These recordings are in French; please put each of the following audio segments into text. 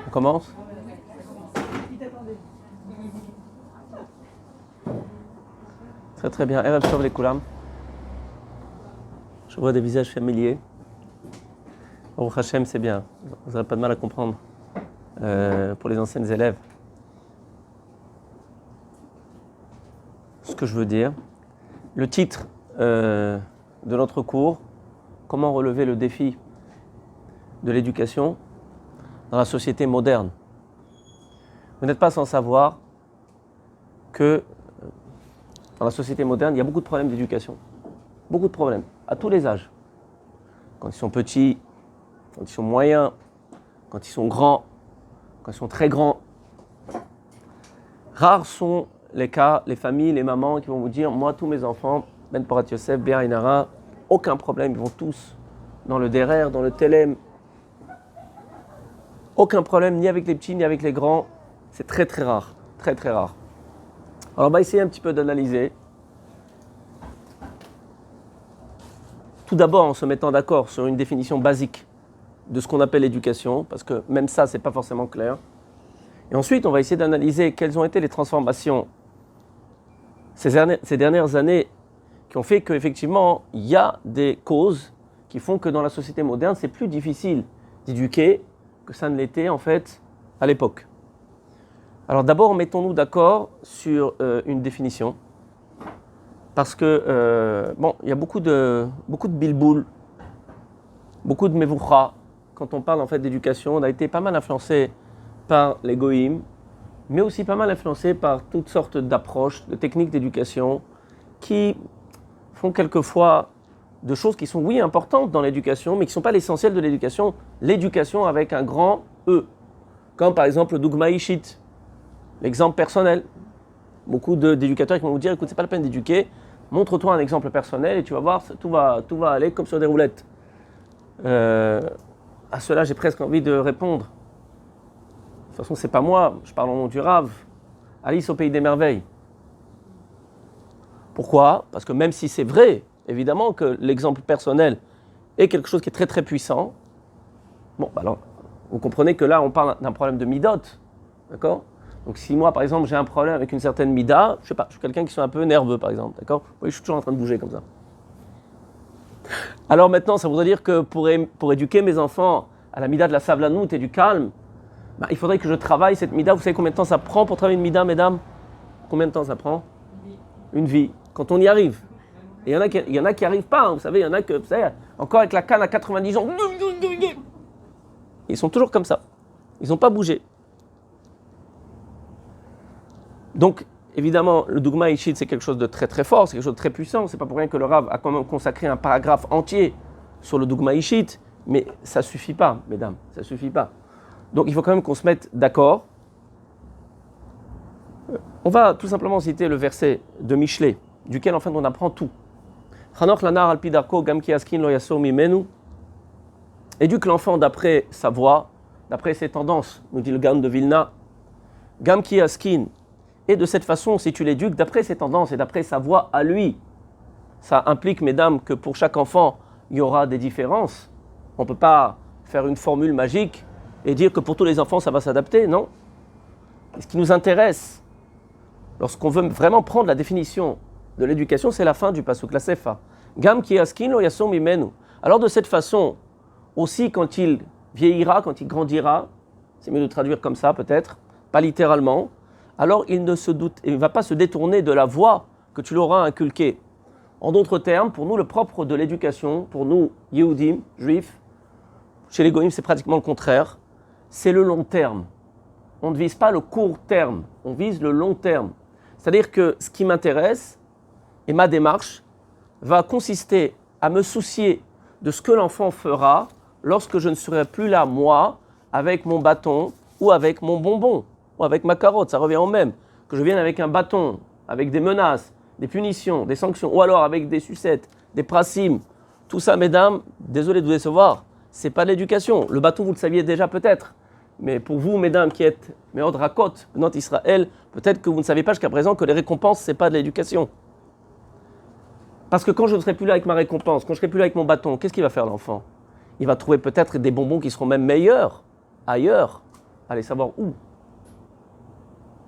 On commence? Très très bien. Erev Tov les Koulam. Je vois des visages familiers. Baruch Hashem, c'est bien. Vous n'aurez pas de mal à comprendre pour les anciennes élèves ce que je veux dire. Le titre de notre cours, comment relever le défi de l'éducation dans la société moderne. Vous n'êtes pas sans savoir que dans la société moderne, il y a beaucoup de problèmes d'éducation. Beaucoup de problèmes, à tous les âges. Quand ils sont petits, quand ils sont moyens, quand ils sont grands, quand ils sont très grands. Rares sont les cas, les familles, les mamans qui vont vous dire « Moi, tous mes enfants, Ben Porat Yosef, Béa Inara, aucun problème, ils vont tous dans le DERER, dans le TELEM. Aucun problème, ni avec les petits, ni avec les grands. » C'est très très rare, très très rare. Alors on va essayer un petit peu d'analyser. Tout d'abord en se mettant d'accord sur une définition basique de ce qu'on appelle l'éducation, parce que même ça, c'est pas forcément clair. Et ensuite, on va essayer d'analyser quelles ont été les transformations ces dernières années qui ont fait qu'effectivement, il y a des causes qui font que dans la société moderne, c'est plus difficile d'éduquer que ça ne l'était en fait à l'époque. Alors d'abord, mettons-nous d'accord sur une définition. Parce que, il y a beaucoup de bilboul, beaucoup de mevoucha. Quand on parle en fait d'éducation, on a été pas mal influencé par les goïms, mais aussi pas mal influencé par toutes sortes d'approches, de techniques d'éducation qui font quelquefois de choses qui sont, oui, importantes dans l'éducation, mais qui ne sont pas l'essentiel de l'éducation. L'éducation avec un grand E. Comme par exemple le dougma ishit, l'exemple personnel. Beaucoup d'éducateurs qui vont vous dire, écoute, c'est pas la peine d'éduquer, montre-toi un exemple personnel et tu vas voir, tout va aller comme sur des roulettes. À cela, j'ai presque envie de répondre. De toute façon, c'est pas moi, je parle au nom du Rav. Alice au pays des merveilles. Pourquoi ? Parce que même si c'est vrai, évidemment que l'exemple personnel est quelque chose qui est très très puissant, alors, vous comprenez que là, on parle d'un problème de midot, d'accord ? Donc si moi, par exemple, j'ai un problème avec une certaine mida, je sais pas, je suis quelqu'un qui est un peu nerveux, par exemple, d'accord ? Oui, je suis toujours en train de bouger comme ça. Alors maintenant, ça voudrait dire que pour éduquer mes enfants à la mida de la savlanout et du calme, il faudrait que je travaille cette mida. Vous savez combien de temps ça prend pour travailler une mida, mesdames ? Combien de temps ça prend ? Une vie. Quand on y arrive. Et il y en a qui n'y arrivent pas, hein, vous savez, il y en a que, vous savez, encore avec la canne à 90 ans, ils sont toujours comme ça. Ils n'ont pas bougé. Donc, évidemment, le dougma ishit, c'est quelque chose de très très fort, c'est quelque chose de très puissant. C'est pas pour rien que le Rav a quand même consacré un paragraphe entier sur le dougma ishit, mais ça suffit pas, mesdames, ça suffit pas. Donc, il faut quand même qu'on se mette d'accord. On va tout simplement citer le verset de Michelet, duquel en fait on apprend tout. Chanoch lanar al pidarko gam ki askin lo yasor mimenu. Éduque l'enfant d'après sa voix, d'après ses tendances, nous dit le Gaon de Vilna. Gam ki askin. Et de cette façon, si tu l'éduques d'après ses tendances et d'après sa voix à lui, ça implique, mesdames, que pour chaque enfant, il y aura des différences. On ne peut pas faire une formule magique et dire que pour tous les enfants, ça va s'adapter, non ? Et ce qui nous intéresse, lorsqu'on veut vraiment prendre la définition de l'éducation, c'est la fin du pasuk, la sefa. Gam ki askin lo yasom mimenu. Alors de cette façon, aussi quand il vieillira, quand il grandira, c'est mieux de traduire comme ça peut-être, pas littéralement, alors il ne va pas se détourner de la voie que tu l'auras inculquée. En d'autres termes, pour nous, le propre de l'éducation, pour nous, Yehudim, juifs, chez les goïms, c'est pratiquement le contraire, c'est le long terme. On ne vise pas le court terme, on vise le long terme. C'est-à-dire que ce qui m'intéresse, et ma démarche, va consister à me soucier de ce que l'enfant fera lorsque je ne serai plus là, moi, avec mon bâton ou avec mon bonbon. Ou avec ma carotte, ça revient au même. Que je vienne avec un bâton, avec des menaces, des punitions, des sanctions, ou alors avec des sucettes, des prasim. Tout ça, mesdames, désolé de vous décevoir, c'est pas de l'éducation. Le bâton, vous le saviez déjà peut-être. Mais pour vous, mesdames, qui êtes Meod Rakot, venant Israël, peut-être que vous ne savez pas jusqu'à présent que les récompenses, c'est pas de l'éducation. Parce que quand je ne serai plus là avec ma récompense, quand je ne serai plus là avec mon bâton, qu'est-ce qu'il va faire l'enfant ? Il va trouver peut-être des bonbons qui seront même meilleurs. ailleurs, allez savoir où.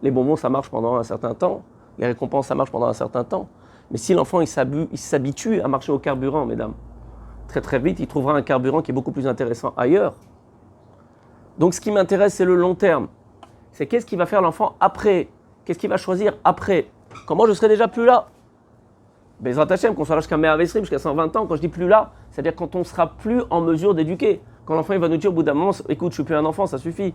Les bonbons, ça marche pendant un certain temps. Les récompenses, ça marche pendant un certain temps. Mais si l'enfant il s'habitue à marcher au carburant, mesdames, très très vite, il trouvera un carburant qui est beaucoup plus intéressant ailleurs. Donc ce qui m'intéresse, c'est le long terme. C'est qu'est-ce qu'il va faire l'enfant après? Qu'est-ce qu'il va choisir après? Comment je serai déjà plus là? Bezrat Hashem, qu'on soit là jusqu'à Mea Vesrim, jusqu'à 120 ans, quand je dis plus là, c'est-à-dire quand on ne sera plus en mesure d'éduquer. Quand l'enfant il va nous dire au bout d'un moment, écoute, je suis plus un enfant, ça suffit.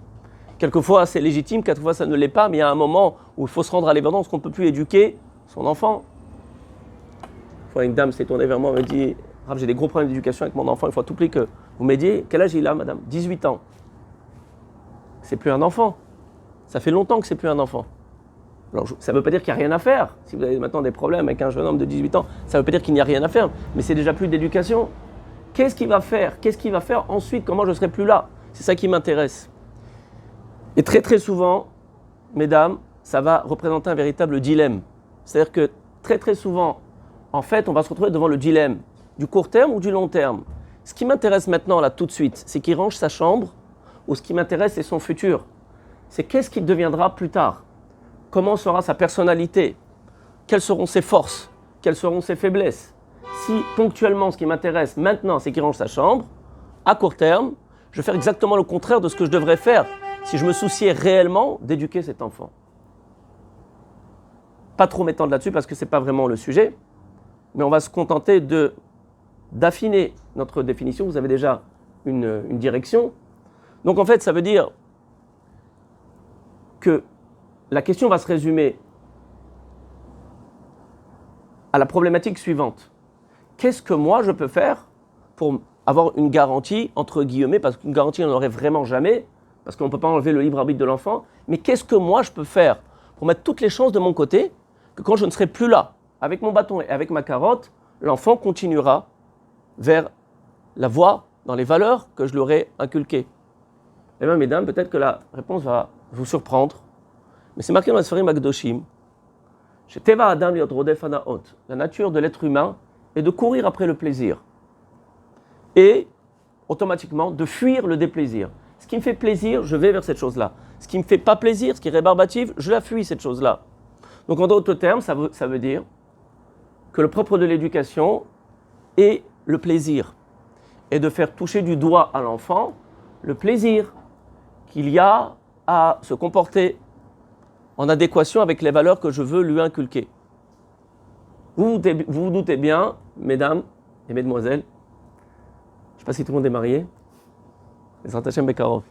Quelquefois c'est légitime, quelquefois ça ne l'est pas, mais il y a un moment où il faut se rendre à l'évidence qu'on ne peut plus éduquer son enfant. Une fois une dame s'est tournée vers moi et me dit, Rav, j'ai des gros problèmes d'éducation avec mon enfant, il faut à tout prix que vous m'aidiez. Quel âge il a, madame? 18 ans. C'est plus un enfant. Ça fait longtemps que c'est plus un enfant. Alors, ça ne veut pas dire qu'il n'y a rien à faire. Si vous avez maintenant des problèmes avec un jeune homme de 18 ans, ça ne veut pas dire qu'il n'y a rien à faire. Mais c'est déjà plus d'éducation. Qu'est-ce qu'il va faire? Qu'est-ce qu'il va faire ensuite? Comment je ne serai plus là? C'est ça qui m'intéresse. Et très très souvent, mesdames, ça va représenter un véritable dilemme. C'est-à-dire que très très souvent, en fait, on va se retrouver devant le dilemme du court terme ou du long terme. Ce qui m'intéresse maintenant, là, tout de suite, c'est qu'il range sa chambre, ou ce qui m'intéresse, c'est son futur. C'est qu'est-ce qu'il deviendra plus tard? Comment sera sa personnalité? Quelles seront ses forces? Quelles seront ses faiblesses? Si ponctuellement, ce qui m'intéresse maintenant, c'est qu'il range sa chambre, à court terme, je vais faire exactement le contraire de ce que je devrais faire si je me souciais réellement d'éduquer cet enfant. Pas trop m'étendre là-dessus parce que ce n'est pas vraiment le sujet, mais on va se contenter d'affiner notre définition. Vous avez déjà une direction. Donc en fait, ça veut dire que la question va se résumer à la problématique suivante. Qu'est-ce que moi je peux faire pour avoir une garantie, entre guillemets, parce qu'une garantie on n'en aurait vraiment jamais, parce qu'on ne peut pas enlever le libre arbitre de l'enfant, mais qu'est-ce que moi je peux faire pour mettre toutes les chances de mon côté, que quand je ne serai plus là, avec mon bâton et avec ma carotte, l'enfant continuera vers la voie, dans les valeurs que je lui aurais inculquées. Eh bien, mesdames, peut-être que la réponse va vous surprendre, mais c'est marqué dans les Sfarim Akdoshim. Chez Teva Adam Liot Rodef Anaot, la nature de l'être humain est de courir après le plaisir et automatiquement de fuir le déplaisir. Ce qui me fait plaisir, je vais vers cette chose-là. Ce qui ne me fait pas plaisir, ce qui est rébarbatif, je la fuis cette chose-là. Donc en d'autres termes, ça veut dire que le propre de l'éducation est le plaisir et de faire toucher du doigt à l'enfant le plaisir qu'il y a à se comporter en adéquation avec les valeurs que je veux lui inculquer. Vous vous doutez bien, mesdames et mesdemoiselles, je ne sais pas si tout le monde est marié, les Ratachem Bekarov.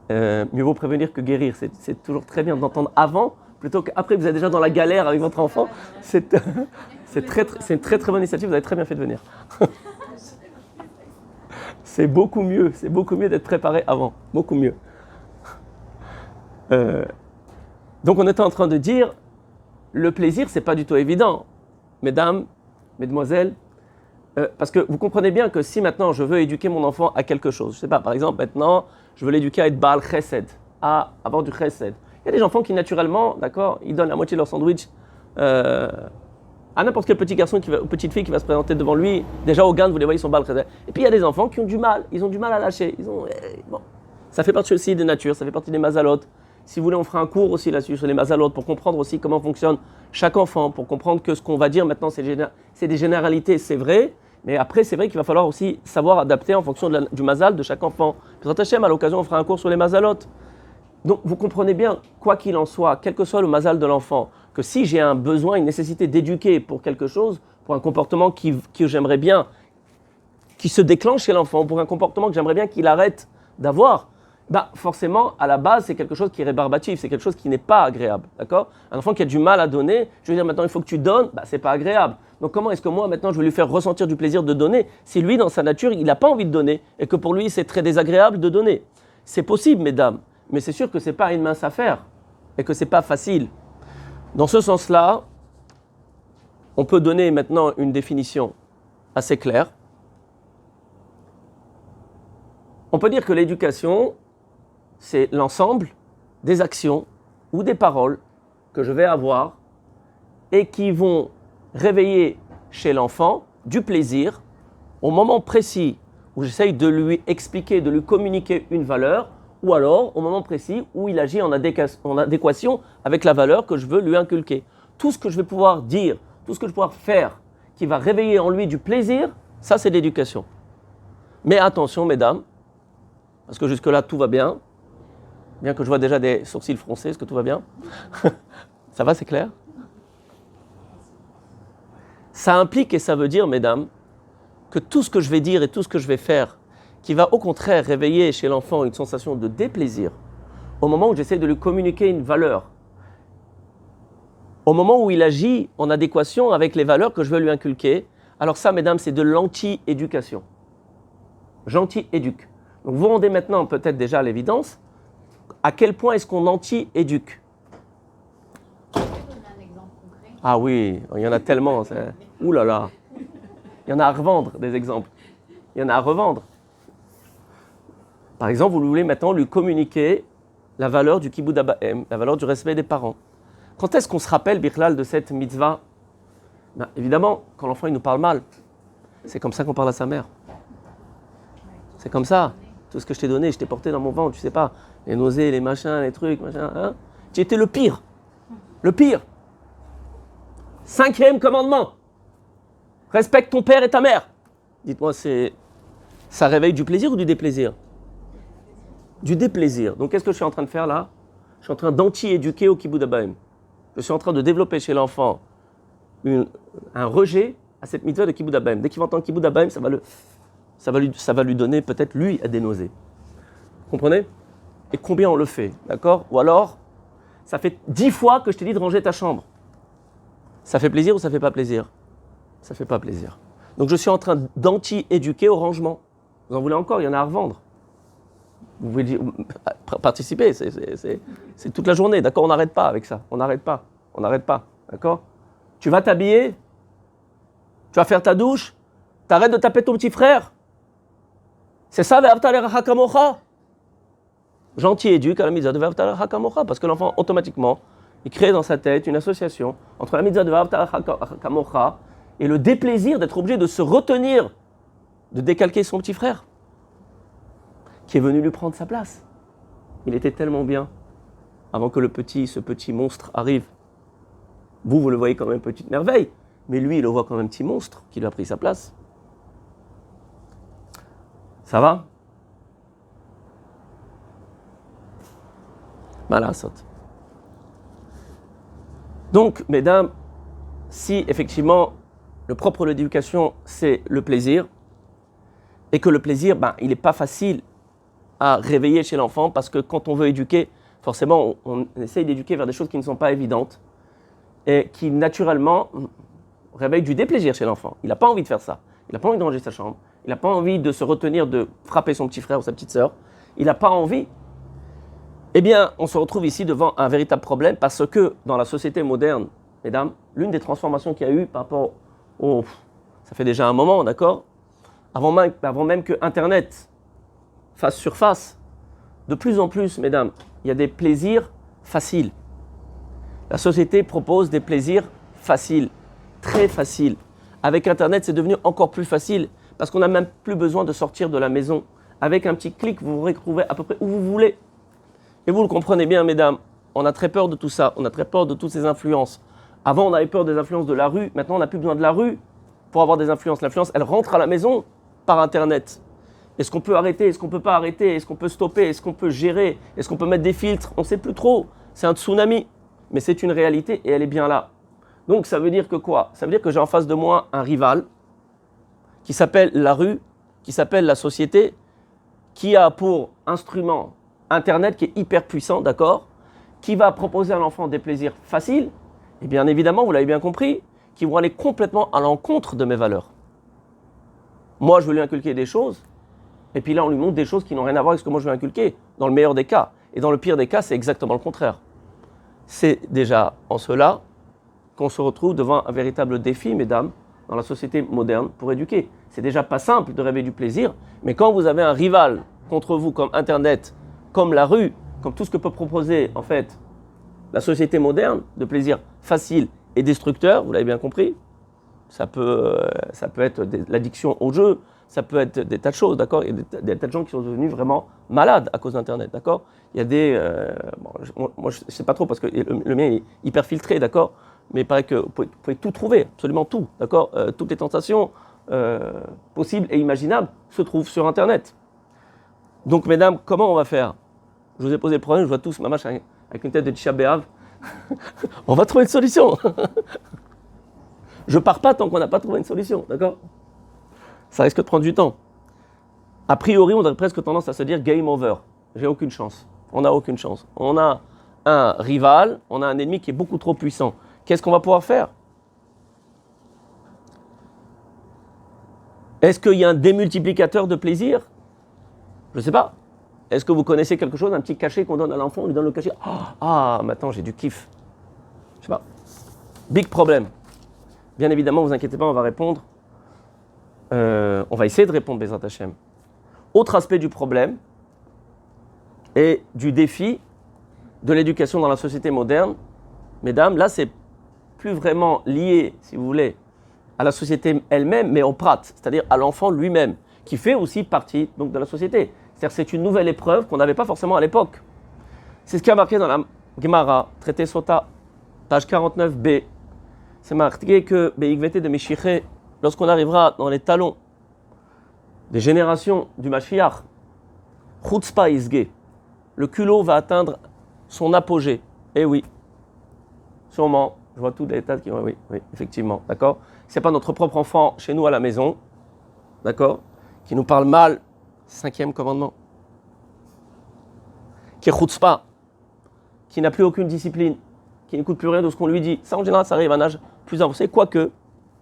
Mieux vaut prévenir que guérir, c'est toujours très bien d'entendre avant, plutôt qu'après vous êtes déjà dans la galère avec votre enfant. C'est une très très bonne initiative, vous avez très bien fait de venir. C'est beaucoup mieux d'être préparé avant, beaucoup mieux. Donc on était en train de dire, le plaisir, c'est pas du tout évident, mesdames, mesdemoiselles, parce que vous comprenez bien que si maintenant je veux éduquer mon enfant à quelque chose, je sais pas, par exemple maintenant, je veux l'éduquer à être Baal Chesed, à avoir du Chesed. Il y a des enfants qui naturellement, d'accord, ils donnent la moitié de leur sandwich à n'importe quel petit garçon ou petite fille qui va se présenter devant lui. Déjà au gain, vous les voyez, ils sont Baal Chesed. Et puis il y a des enfants qui ont du mal, ils ont du mal à lâcher. Bon. Ça fait partie aussi des natures, ça fait partie des mazalotes. Si vous voulez, on fera un cours aussi là-dessus sur les mazalotes pour comprendre aussi comment fonctionne chaque enfant, pour comprendre que ce qu'on va dire maintenant, c'est des généralités, c'est vrai, mais après, c'est vrai qu'il va falloir aussi savoir adapter en fonction du mazal de chaque enfant. Bezrat Hashem, à l'occasion, on fera un cours sur les mazalotes. Donc, vous comprenez bien, quoi qu'il en soit, quel que soit le mazal de l'enfant, que si j'ai un besoin, une nécessité d'éduquer pour quelque chose, pour un comportement que j'aimerais bien, qui se déclenche chez l'enfant, pour un comportement que j'aimerais bien qu'il arrête d'avoir, forcément, à la base, c'est quelque chose qui est rébarbatif, c'est quelque chose qui n'est pas agréable, d'accord? Un enfant qui a du mal à donner, je veux dire maintenant il faut que tu donnes, c'est pas agréable. Donc comment est-ce que moi maintenant je vais lui faire ressentir du plaisir de donner si lui dans sa nature il n'a pas envie de donner et que pour lui c'est très désagréable de donner? C'est possible, mesdames, mais c'est sûr que c'est pas une mince affaire et que c'est pas facile. Dans ce sens-là, on peut donner maintenant une définition assez claire. On peut dire que l'éducation, c'est l'ensemble des actions ou des paroles que je vais avoir et qui vont réveiller chez l'enfant du plaisir au moment précis où j'essaye de lui expliquer, de lui communiquer une valeur ou alors au moment précis où il agit en adéquation avec la valeur que je veux lui inculquer. Tout ce que je vais pouvoir dire, tout ce que je vais pouvoir faire qui va réveiller en lui du plaisir, ça c'est l'éducation. Mais attention mesdames, parce que jusque-là tout va bien que je vois déjà des sourcils froncés, est-ce que tout va bien? Ça va, c'est clair? Ça implique et ça veut dire, mesdames, que tout ce que je vais dire et tout ce que je vais faire, qui va au contraire réveiller chez l'enfant une sensation de déplaisir, au moment où j'essaie de lui communiquer une valeur, au moment où il agit en adéquation avec les valeurs que je veux lui inculquer, alors ça, mesdames, c'est de l'anti-éducation. J'anti-éduque. Donc vous vous rendez maintenant peut-être déjà à l'évidence, à quel point est-ce qu'on anti-éduque? Ah oui, il y en a tellement. Ouh là là. Il y en a à revendre, des exemples. Il y en a à revendre. Par exemple, vous voulez maintenant lui communiquer la valeur du kibud abahem, la valeur du respect des parents. Quand est-ce qu'on se rappelle, Birlal, de cette mitzvah? Ben, évidemment, quand l'enfant il nous parle mal. C'est comme ça qu'on parle à sa mère. C'est comme ça. Tout ce que je t'ai donné, je t'ai porté dans mon ventre, tu sais pas. Les nausées, les machins, les trucs, machin. Hein? Tu étais le pire. Le pire. 5e commandement. Respecte ton père et ta mère. Dites-moi, ça réveille du plaisir ou du déplaisir? Du déplaisir. Donc, qu'est-ce que je suis en train de faire là? Je suis en train d'anti-éduquer au kibud abahem. Je suis en train de développer chez l'enfant un rejet à cette mitzvah de kibud abahem. Dès qu'il va entendre kibud abahem, ça va lui donner peut-être lui à des nausées. Vous comprenez? Et combien on le fait, d'accord? Ou alors, ça fait 10 fois que je t'ai dit de ranger ta chambre. Ça fait plaisir ou ça fait pas plaisir? Ça fait pas plaisir. Donc je suis en train d'anti-éduquer au rangement. Vous en voulez encore? Il y en a à revendre. Vous pouvez participer, c'est toute la journée, d'accord? On n'arrête pas avec ça, on n'arrête pas, d'accord? Tu vas t'habiller, tu vas faire ta douche, t'arrêtes de taper ton petit frère. C'est ça, ve'avta l'erecha kamocha. Gentil éduque à la mitzvah de ve'avta l'erecha kamocha, parce que l'enfant, automatiquement, il crée dans sa tête une association entre la mitzvah de ve'avta l'erecha kamocha et le déplaisir d'être obligé de se retenir de décalquer son petit frère, qui est venu lui prendre sa place. Il était tellement bien avant que ce petit monstre arrive. Vous le voyez comme une petite merveille, mais lui, il le voit comme un petit monstre qui lui a pris sa place. Ça va? Malasot. Donc, mesdames, si effectivement le propre de l'éducation, c'est le plaisir, et que le plaisir, il n'est pas facile à réveiller chez l'enfant, parce que quand on veut éduquer, forcément, on essaye d'éduquer vers des choses qui ne sont pas évidentes, et qui naturellement réveillent du déplaisir chez l'enfant. Il n'a pas envie de faire ça. Il n'a pas envie de ranger sa chambre. Il n'a pas envie de se retenir de frapper son petit frère ou sa petite sœur. Il n'a pas envie. Eh bien, on se retrouve ici devant un véritable problème, parce que dans la société moderne, mesdames, l'une des transformations qu'il y a eu par rapport ça fait déjà un moment, d'accord? Avant même que Internet fasse surface, de plus en plus, mesdames, il y a des plaisirs faciles. La société propose des plaisirs faciles, très faciles. Avec Internet, c'est devenu encore plus facile, parce qu'on n'a même plus besoin de sortir de la maison. Avec un petit clic, vous vous retrouvez à peu près où vous voulez. Et vous le comprenez bien, mesdames, on a très peur de tout ça, on a très peur de toutes ces influences. Avant, on avait peur des influences de la rue, maintenant on n'a plus besoin de la rue pour avoir des influences. L'influence, elle rentre à la maison par Internet. Est-ce qu'on peut arrêter? Est-ce qu'on ne peut pas arrêter? Est-ce qu'on peut stopper? Est-ce qu'on peut gérer? Est-ce qu'on peut mettre des filtres? On ne sait plus trop. C'est un tsunami. Mais c'est une réalité et elle est bien là. Donc ça veut dire que quoi? Ça veut dire que j'ai en face de moi un rival qui s'appelle la rue, qui s'appelle la société, qui a pour instrument Internet qui est hyper puissant, d'accord? Qui va proposer à l'enfant des plaisirs faciles, et bien évidemment, vous l'avez bien compris, qui vont aller complètement à l'encontre de mes valeurs. Moi, je veux lui inculquer des choses, et puis là, on lui montre des choses qui n'ont rien à voir avec ce que moi je veux inculquer, dans le meilleur des cas. Et dans le pire des cas, c'est exactement le contraire. C'est déjà en cela qu'on se retrouve devant un véritable défi, mesdames, dans la société moderne pour éduquer. C'est déjà pas simple de rêver du plaisir, mais quand vous avez un rival contre vous comme Internet, comme la rue, comme tout ce que peut proposer en fait la société moderne de plaisir facile et destructeur, vous l'avez bien compris, ça peut être l'addiction au jeu, ça peut être des tas de choses, d'accord? Il y a des tas de gens qui sont devenus vraiment malades à cause d'Internet, d'accord? Il y a des... moi, je ne sais pas trop parce que le mien est hyper filtré, d'accord? Mais il paraît que vous pouvez tout trouver, absolument tout, d'accord? Toutes les tentations possibles et imaginables se trouvent sur Internet. Donc, mesdames, comment on va faire? Je vous ai posé le problème, je vois tous ma mâche avec une tête de Tisha B'Av. On va trouver une solution. Je pars pas tant qu'on n'a pas trouvé une solution, d'accord? Ça risque de prendre du temps. A priori, on aurait presque tendance à se dire game over. J'ai aucune chance. On n'a aucune chance. On a un rival, on a un ennemi qui est beaucoup trop puissant. Qu'est-ce qu'on va pouvoir faire? Est-ce qu'il y a un démultiplicateur de plaisir? Je ne sais pas. Est-ce que vous connaissez quelque chose, un petit cachet qu'on donne à l'enfant, on lui donne le cachet? Ah, maintenant j'ai du kiff. Je sais pas. Big problème. Bien évidemment, ne vous inquiétez pas, on va répondre. On va essayer de répondre, Bezrat Hashem. Autre aspect du problème et du défi de l'éducation dans la société moderne, mesdames, là c'est plus vraiment lié, si vous voulez, à la société elle-même, mais au prat, c'est-à-dire à l'enfant lui-même, qui fait aussi partie donc, de la société. C'est-à-dire c'est une nouvelle épreuve qu'on n'avait pas forcément à l'époque. C'est ce qui a marqué dans la Gemara, traité Sota, page 49b. C'est marqué que Be'igvete de Meshiché, lorsqu'on arrivera dans les talons des générations du Mashiach, Chutzpah Isge, le culot va atteindre son apogée. Eh oui, sûrement, je vois tous les tas qui... Oui, effectivement, d'accord? C'est pas notre propre enfant chez nous à la maison, d'accord? Qui nous parle mal, 5e commandement. Qui est Chutzpah, qui n'a plus aucune discipline, qui n'écoute plus rien de ce qu'on lui dit. Ça, en général, ça arrive à un âge plus avancé, quoique,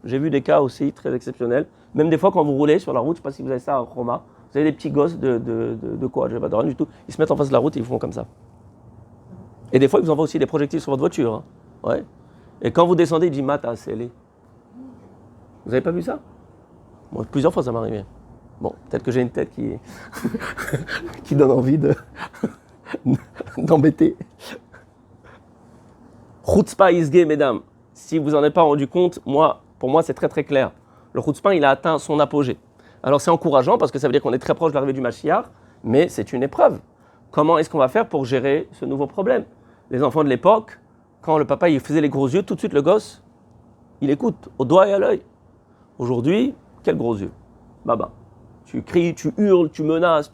j'ai vu des cas aussi très exceptionnels. Même des fois, quand vous roulez sur la route, je ne sais pas si vous avez ça à Roma, vous avez des petits gosses de quoi? Je n'ai pas de rien du tout. Ils se mettent en face de la route et ils font comme ça. Et des fois, ils vous envoient aussi des projectiles sur votre voiture. Hein. Ouais. Et quand vous descendez, ils disent Mata, scellé. Vous n'avez pas vu ça? Bon, plusieurs fois, ça m'est arrivé. Bon, peut-être que j'ai une tête qui, qui donne envie d'embêter. Chutzpah Isge, mesdames. Si vous n'en avez pas rendu compte, pour moi, c'est très très clair. Le Chutzpah, il a atteint son apogée. Alors c'est encourageant parce que ça veut dire qu'on est très proche de l'arrivée du Mashiach, mais c'est une épreuve. Comment est-ce qu'on va faire pour gérer ce nouveau problème? Les enfants de l'époque, quand le papa il faisait les gros yeux, tout de suite le gosse, il écoute, au doigt et à l'œil. Aujourd'hui, quels gros yeux? Baba. Tu cries, tu hurles, tu menaces.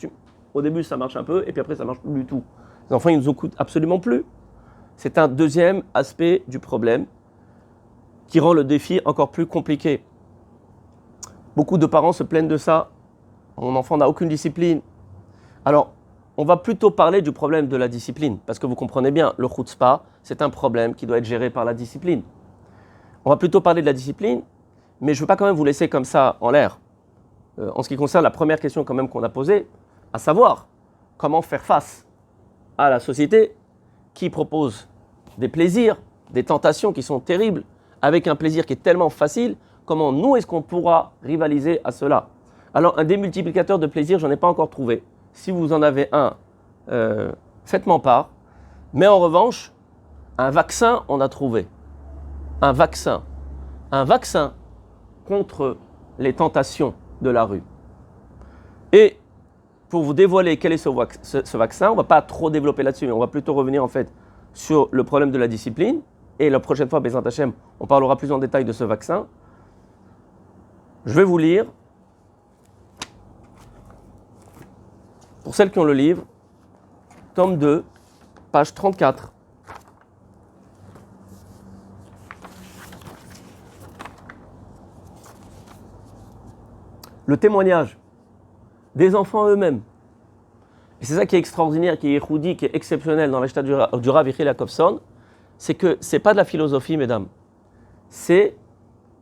Au début, ça marche un peu, et puis après, ça marche plus du tout. Les enfants, ils ne nous écoutent absolument plus. C'est un deuxième aspect du problème qui rend le défi encore plus compliqué. Beaucoup de parents se plaignent de ça. Mon enfant n'a aucune discipline. Alors, on va plutôt parler du problème de la discipline, parce que vous comprenez bien, le chutzpah, c'est un problème qui doit être géré par la discipline. On va plutôt parler de la discipline, mais je ne veux pas quand même vous laisser comme ça en l'air. En ce qui concerne la première question quand même qu'on a posée, à savoir comment faire face à la société qui propose des plaisirs, des tentations qui sont terribles, avec un plaisir qui est tellement facile, comment nous est-ce qu'on pourra rivaliser à cela? Alors un démultiplicateur de plaisir, je n'en ai pas encore trouvé. Si vous en avez un, faites-m'en part. Mais en revanche, un vaccin, on a trouvé. Un vaccin contre les tentations de la rue. Et pour vous dévoiler quel est ce vaccin, on ne va pas trop développer là-dessus, mais on va plutôt revenir en fait sur le problème de la discipline. Et la prochaine fois, Bezrat Hashem, on parlera plus en détail de ce vaccin. Je vais vous lire, pour celles qui ont le livre, tome 2, page 34. Le témoignage des enfants eux-mêmes. Et c'est ça qui est extraordinaire, qui est échoudi, qui est exceptionnel dans l'Ashta du Rav Yechiel Jacobson, c'est que ce n'est pas de la philosophie, mesdames. C'est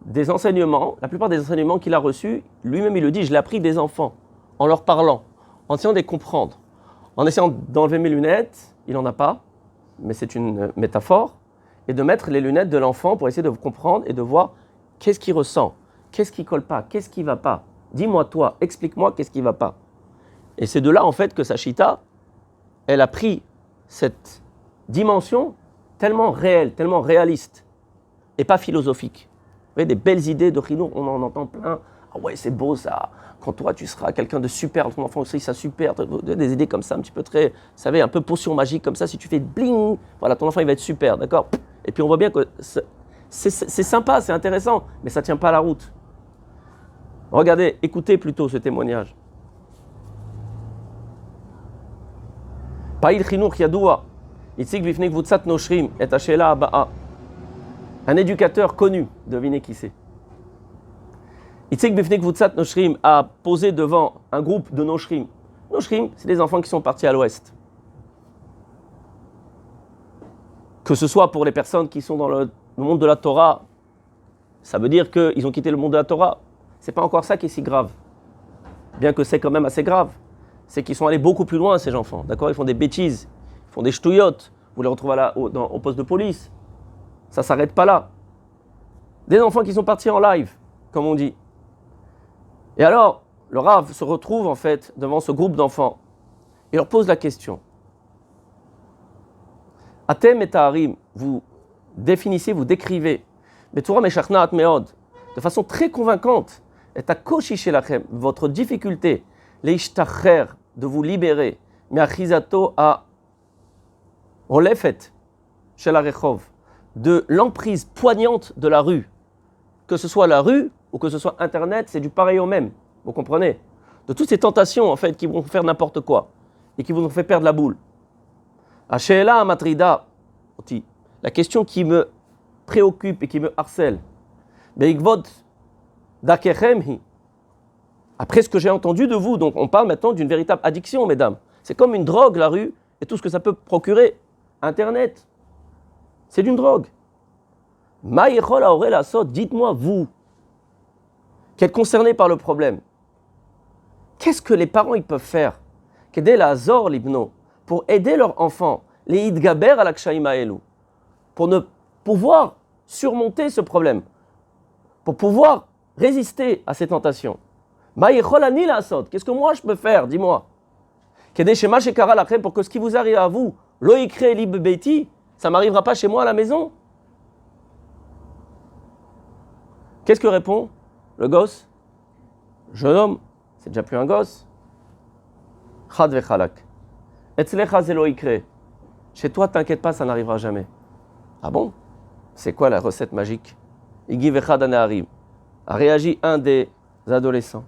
des enseignements, la plupart des enseignements qu'il a reçus, lui-même il le dit, je l'ai appris des enfants, en leur parlant, en essayant de les comprendre, en essayant d'enlever mes lunettes, il n'en a pas, mais c'est une métaphore, et de mettre les lunettes de l'enfant pour essayer de comprendre et de voir qu'est-ce qu'il ressent, qu'est-ce qui ne colle pas, qu'est-ce qui ne va pas. Dis-moi toi, explique-moi qu'est-ce qui ne va pas. Et c'est de là en fait que Sachita, elle a pris cette dimension tellement réelle, tellement réaliste, et pas philosophique. Vous voyez, des belles idées de Chinour, on en entend plein Ah ouais, c'est beau ça. Quand toi, tu seras quelqu'un de super, ton enfant aussi, ça super. Des idées comme ça, un petit peu très, vous savez, un peu potion magique comme ça. Si tu fais bling, voilà, ton enfant, il va être super, d'accord? Et puis on voit bien que c'est sympa, c'est intéressant, mais ça ne tient pas la route. Regardez, écoutez plutôt ce témoignage. Païl Chinour Yadoua, Itzik Bifnek Vutsat Noshrim, et Ashela Aba'a. Un éducateur connu, devinez qui c'est. Itzik Bifnek Vutsat Noshrim a posé devant un groupe de Noshrim. Noshrim, c'est des enfants qui sont partis à l'ouest. Que ce soit pour les personnes qui sont dans le monde de la Torah, ça veut dire qu'ils ont quitté le monde de la Torah. C'est pas encore ça qui est si grave. Bien que c'est quand même assez grave. C'est qu'ils sont allés beaucoup plus loin, ces enfants. D'accord? Ils font des bêtises, ils font des ch'touillottes. Vous les retrouvez au poste de police. Ça ne s'arrête pas là. Des enfants qui sont partis en live, comme on dit. Et alors, le Rav se retrouve en fait devant ce groupe d'enfants et leur pose la question. Atem et Taharim, vous définissez, vous décrivez, mais Torah meshachnaat meod, de façon très convaincante, et à koshi shelachem, votre difficulté, leishtacher, de vous libérer, mais achizato a olefet shel harechov, de l'emprise poignante de la rue, que ce soit la rue ou que ce soit Internet, c'est du pareil au même, vous comprenez? De toutes ces tentations en fait qui vont faire n'importe quoi et qui vous ont fait perdre la boule. Ashela matrida, la question qui me préoccupe et qui me harcèle, beikvod dakechemhi. Après ce que j'ai entendu de vous, donc on parle maintenant d'une véritable addiction, mesdames. C'est comme une drogue, la rue, et tout ce que ça peut procurer. Internet, c'est d'une drogue. Ma'yechol haorel asot, dites-moi, vous, qui êtes concernés par le problème, qu'est-ce que les parents ils peuvent faire qu'aider la azor libno, pour aider leur enfant, les idgaber à l'akshaïm haelu, pour ne pouvoir surmonter ce problème, pour pouvoir résister à ces tentations. Qu'est-ce que moi je peux faire, dis-moi? Pour que ce qui vous arrive à vous, ça ne m'arrivera pas chez moi à la maison. Qu'est-ce que répond le gosse? Jeune homme, c'est déjà plus un gosse. Chad vechalak. Etzlecha ze lo ikre. Chez toi, t'inquiète pas, ça n'arrivera jamais. Ah bon? C'est quoi la recette magique? Igi vechad aneharim. A réagi un des adolescents.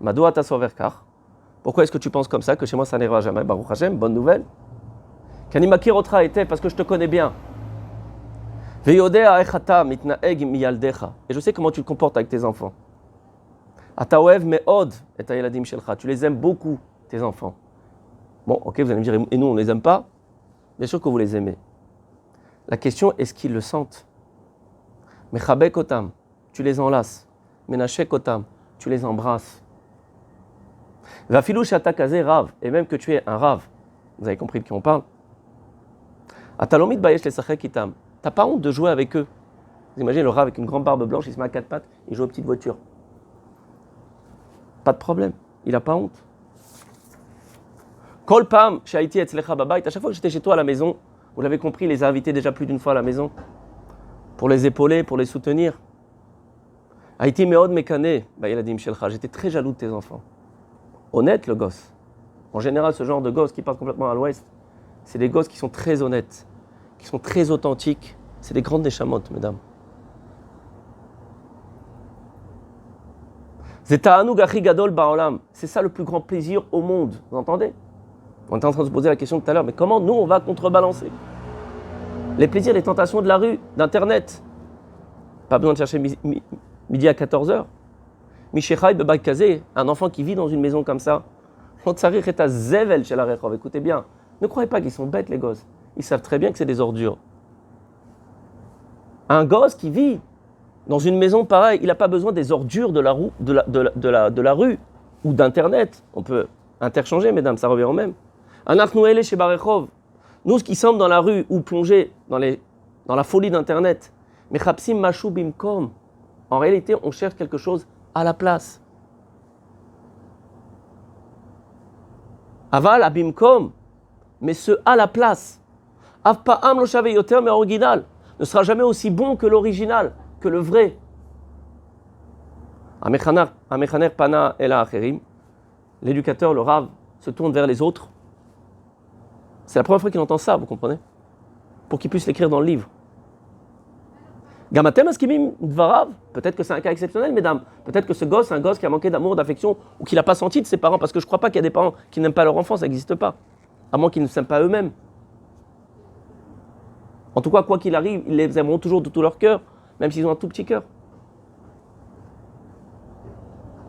Madoua tasoverkar. Pourquoi est-ce que tu penses comme ça, que chez moi ça n'arrivera jamais? Baruch Hashem, bonne nouvelle. Kanimakirotra était, parce que je te connais bien. Veyodea echata mitnaeg miyaldecha. Et je sais comment tu te comportes avec tes enfants. Ataoev meod et ayeladim shelcha. Tu les aimes beaucoup, tes enfants. Bon, ok, vous allez me dire, et nous on ne les aime pas? Bien sûr que vous les aimez. La question, est-ce qu'ils le sentent? Mechabek otam, tu les enlaces. Menachek otam, tu les embrasses. Vafilou shatakazé rav, et même que tu es un rav, vous avez compris de qui on parle. Atalomit bayesh lesachek itam, t'as pas honte de jouer avec eux. Vous imaginez le rav avec une grande barbe blanche, il se met à quatre pattes, il joue aux petites voitures. Pas de problème, il n'a pas honte. Kol pam shaiti etzlecha babayt, à chaque fois que j'étais chez toi à la maison, vous l'avez compris, les a invités déjà plus d'une fois à la maison, pour les épauler, pour les soutenir. Haïti meod mekane, bayeladim shelcha, j'étais très jaloux de tes enfants. Honnête le gosse. En général, ce genre de gosse qui part complètement à l'ouest, c'est des gosses qui sont très honnêtes, qui sont très authentiques. C'est des grandes neshamot, mesdames. C'est ça le plus grand plaisir au monde. Vous entendez? On était en train de se poser la question tout à l'heure, mais comment nous on va contrebalancer les plaisirs, les tentations de la rue, d'Internet? Pas besoin de chercher midi à 14h. Mishechai bebakazé, un enfant qui vit dans une maison comme ça. Écoutez bien, ne croyez pas qu'ils sont bêtes les gosses. Ils savent très bien que c'est des ordures. Un gosse qui vit dans une maison pareille, il n'a pas besoin des ordures de la rue ou d'Internet. On peut interchanger, mesdames, ça revient au même. Nous qui sommes dans la rue ou plongés dans la folie d'Internet, en réalité, on cherche quelque chose à la place. Aval abimkom, mais ce à la place. Avpa'am lo shaveh yoter mais original ne sera jamais aussi bon que l'original, que le vrai. Amechaner pana ela acherim. L'éducateur, le Rav, se tourne vers les autres. C'est la première fois qu'il entend ça, vous comprenez? Pour qu'il puisse l'écrire dans le livre. Gamatem askimim dvarav. Peut-être que c'est un cas exceptionnel, mesdames. Peut-être que ce gosse, c'est un gosse qui a manqué d'amour, d'affection, ou qui l'a pas senti de ses parents, parce que je ne crois pas qu'il y a des parents qui n'aiment pas leur enfant, ça n'existe pas. À moins qu'ils ne s'aiment pas eux-mêmes. En tout cas, quoi qu'il arrive, ils les aimeront toujours de tout leur cœur, même s'ils ont un tout petit cœur.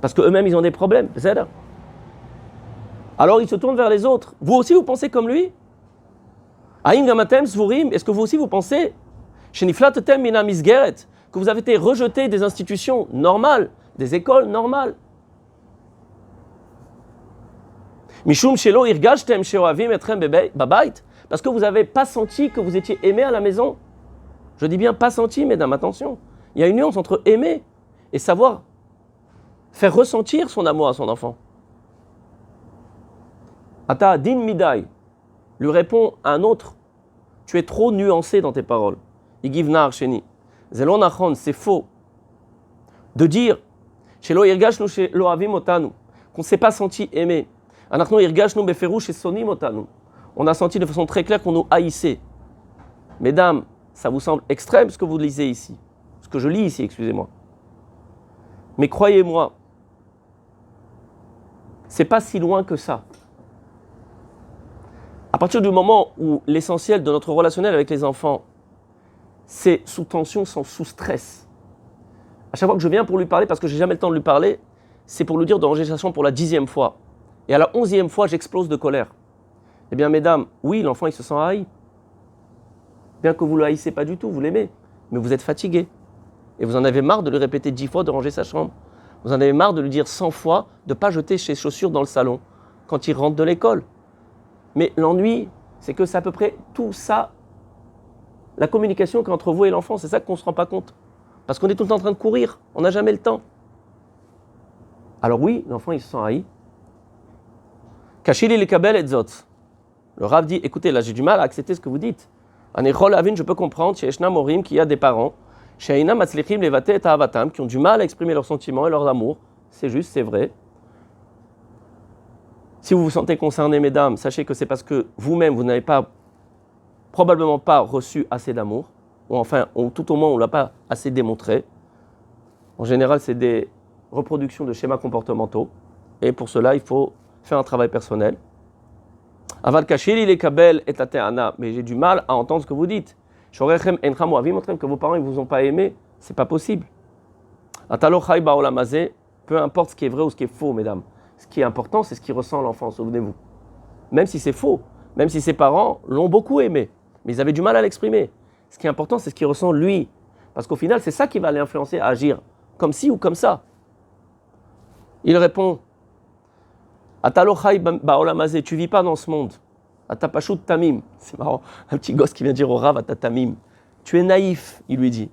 Parce qu'eux-mêmes, ils ont des problèmes. C'est ça. Alors, ils se tournent vers les autres. Vous aussi, vous pensez comme lui? Aïm gamatem svurim. Est-ce que vous aussi, vous pensez sheniflatetem mina misgeret, que vous avez été rejeté des institutions normales, des écoles normales? Mishum shelo irgashtem sheoavim etrem babait, parce que vous n'avez pas senti que vous étiez aimé à la maison. Je dis bien pas senti, mesdames, attention. Il y a une nuance entre aimer et savoir faire ressentir son amour à son enfant. Ata din midai lui répond à un autre, tu es trop nuancé dans tes paroles. Igivnar sheni. Zelon nachon, c'est faux de dire shelo irgashnu shelo avim otanu, qu'on ne s'est pas senti aimé. Anachnu irgashnu beferush sonim otanu. On a senti de façon très claire qu'on nous haïssait. Mesdames, ça vous semble extrême ce que vous lisez ici, ce que je lis ici, excusez-moi. Mais croyez-moi, c'est pas si loin que ça. À partir du moment où l'essentiel de notre relationnel avec les enfants, c'est sous tension, sous stress. À chaque fois que je viens pour lui parler, parce que je n'ai jamais le temps de lui parler, c'est pour lui dire de ranger sa chambre pour la 10e fois. Et à la 11e fois, j'explose de colère. Eh bien, mesdames, oui, l'enfant, il se sent haï. Bien que vous ne le haïssez pas du tout, vous l'aimez, mais vous êtes fatigué. Et vous en avez marre de lui répéter 10 fois de ranger sa chambre. Vous en avez marre de lui dire 100 fois de ne pas jeter ses chaussures dans le salon quand il rentre de l'école. Mais l'ennui, c'est que c'est à peu près tout ça, la communication qu'entre vous et l'enfant, c'est ça qu'on ne se rend pas compte. Parce qu'on est tout le temps en train de courir, on n'a jamais le temps. Alors oui, l'enfant, il se sent haï. Kashili lekabel et zot. Le Rav dit, écoutez, là j'ai du mal à accepter ce que vous dites. Anechol avin, je peux comprendre, chez Eshna Morim, qu'il y a des parents, chez Aina Matzlichim Levate et Ta'avatam, qui ont du mal à exprimer leurs sentiments et leur amour. C'est juste, c'est vrai. Si vous vous sentez concerné, mesdames, sachez que c'est parce que vous-même, vous n'avez probablement pas reçu assez d'amour, ou enfin, tout au moins, on ne l'a pas assez démontré. En général, c'est des reproductions de schémas comportementaux, et pour cela, il faut faire un travail personnel. Aval kashili lekabel et tateana, mais j'ai du mal à entendre ce que vous dites. Shorechem encham oavim que vos parents ne vous ont pas aimé, c'est pas possible. Atalo chai baolamazé, peu importe ce qui est vrai ou ce qui est faux, mesdames. Ce qui est important, c'est ce qui ressent l'enfant, souvenez-vous. Même si c'est faux, même si ses parents l'ont beaucoup aimé, mais ils avaient du mal à l'exprimer. Ce qui est important, c'est ce qu'il ressent lui. Parce qu'au final, c'est ça qui va l'influencer à agir, comme ci ou comme ça. Il répond, Atalo chai baolamazé, tu vis pas dans ce monde. Atapashut tamim. C'est marrant, un petit gosse qui vient dire au Rav atatamim. Tu es naïf, il lui dit.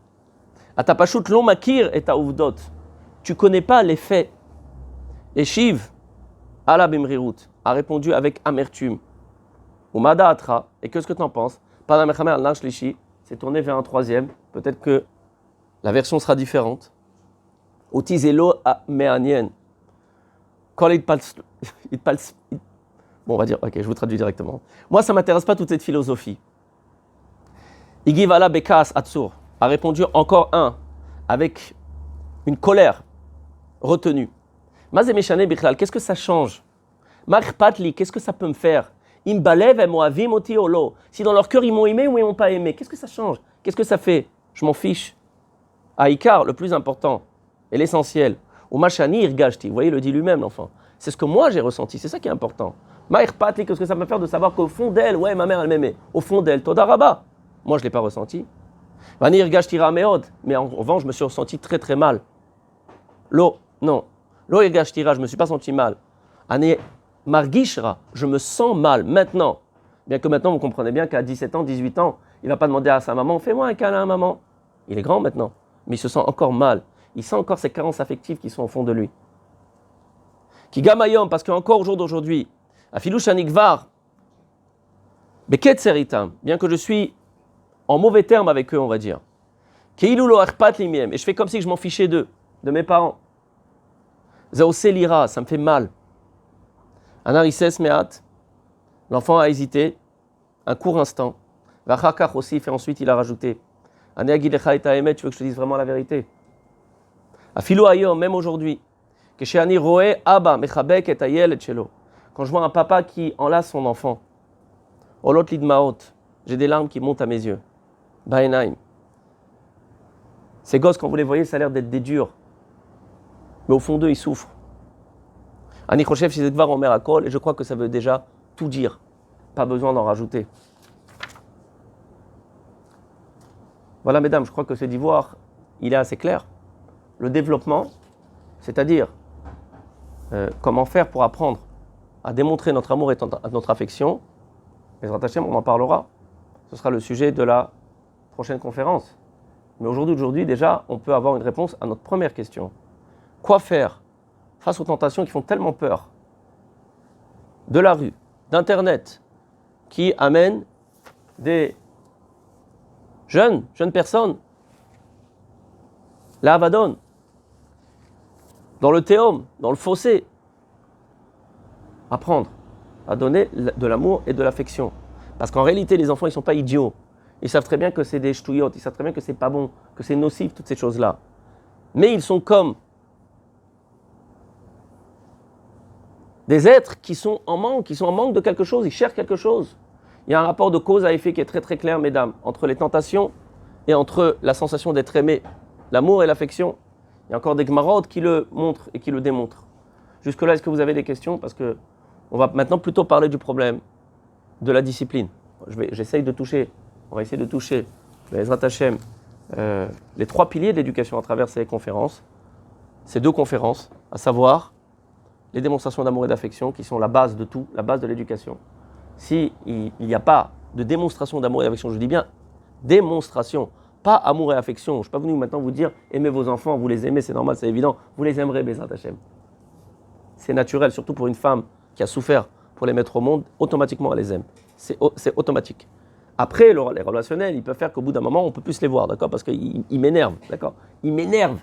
Atapashut lo makir et taouvdot. Tu connais pas les faits. Et Shiv, ala bimrirut, a répondu avec amertume. Umada atra, et qu'est-ce que tu en penses? Panamechamer al shlishi, s'est tourné vers un troisième. Peut-être que la version sera différente. Otizelo me'anien. Quand il parle. Bon, on va dire, ok, je vous traduis directement. Moi, ça ne m'intéresse pas toute cette philosophie. Igivala Bekas Atsur a répondu encore un, avec une colère retenue. Mazemeshane Bichlal, qu'est-ce que ça change? Marpatli, qu'est-ce que ça peut me faire? Imbalev et Moavim oti olo. Si dans leur cœur ils m'ont aimé ou ils m'ont pas aimé, qu'est-ce que ça change? Qu'est-ce que ça fait? Je m'en fiche. Aïkar, le plus important et l'essentiel. Ou Machani Irgashti, vous voyez, le dit lui-même, l'enfant. C'est ce que moi j'ai ressenti, c'est ça qui est important. Maïrpatli, qu'est-ce que ça me fait faire de savoir qu'au fond d'elle, ouais, ma mère elle m'aimait. Au fond d'elle, Todaraba. Moi je ne l'ai pas ressenti. Vani Irgashti Rameod, mais en revanche, je me suis ressenti très très mal. Non. Lo Irgashtira, je ne me suis pas senti mal. Ane Margishra, je me sens mal maintenant. Bien que maintenant, vous comprenez bien qu'à 17 ans, 18 ans, il ne va pas demander à sa maman, fais-moi un câlin, maman. Il est grand maintenant, mais il se sent encore mal. Il sent encore ces carences affectives qui sont au fond de lui. Qui gamayom, parce qu'encore au jour d'aujourd'hui, Afilouch Anikvar, Beket Seritam, bien que je suis en mauvais termes avec eux, on va dire. Keilulo Arpat Limiem, et je fais comme si je m'en fichais d'eux, de mes parents. Zaosé lira, ça me fait mal. Anarises meat, l'enfant a hésité, un court instant. Vachakach aussi, et ensuite il a rajouté. Ane agilecha et ta'emet, tu veux que je te dise vraiment la vérité. Afilo ayom, même aujourd'hui. Que chez Ani roé abba mechabek et ayel et chelo. Quand je vois un papa qui enlace son enfant, olot lidmaot, j'ai des larmes qui montent à mes yeux. Baenaim. Ces gosses, quand vous les voyez, ça a l'air d'être des durs. Mais au fond d'eux, ils souffrent. Ani Khoshev, chez Edvar Omer Akol, et je crois que ça veut déjà tout dire. Pas besoin d'en rajouter. Voilà, mesdames, je crois que ce devoir, il est assez clair. Le développement, c'est-à-dire comment faire pour apprendre à démontrer notre amour et notre affection, mais on en parlera. Ce sera le sujet de la prochaine conférence. Mais aujourd'hui, déjà, on peut avoir une réponse à notre première question. Quoi faire face aux tentations qui font tellement peur de la rue, d'Internet, qui amènent des jeunes personnes, la Avadon, dans le théum, dans le fossé, apprendre à donner de l'amour et de l'affection. Parce qu'en réalité, les enfants, ils ne sont pas idiots. Ils savent très bien que c'est des ch'touillottes, ils savent très bien que c'est pas bon, que c'est nocif, toutes ces choses-là. Mais ils sont comme des êtres qui sont en manque de quelque chose, ils cherchent quelque chose. Il y a un rapport de cause à effet qui est très très clair, mesdames, entre les tentations et entre la sensation d'être aimé, l'amour et l'affection. Il y a encore des gmarot qui le montrent et qui le démontrent. Jusque-là, est-ce que vous avez des questions? Parce que on va maintenant plutôt parler du problème de la discipline. J'essaye de toucher, on va essayer de toucher, Bezrat Hashem, les 3 piliers de l'éducation à travers ces conférences, ces 2 conférences, à savoir les démonstrations d'amour et d'affection qui sont la base de tout, la base de l'éducation. S'il n'y a pas de démonstration d'amour et d'affection, je dis bien démonstration, pas amour et affection. Je ne suis pas venu maintenant vous dire aimez vos enfants, vous les aimez, c'est normal, c'est évident, vous les aimerez, Bezrat Hashem. C'est naturel, surtout pour une femme qui a souffert pour les mettre au monde, automatiquement elle les aime. C'est automatique. Après, les relationnels, ils peuvent faire qu'au bout d'un moment, on ne peut plus les voir, d'accord? Parce qu'ils m'énervent, d'accord? Ils m'énervent.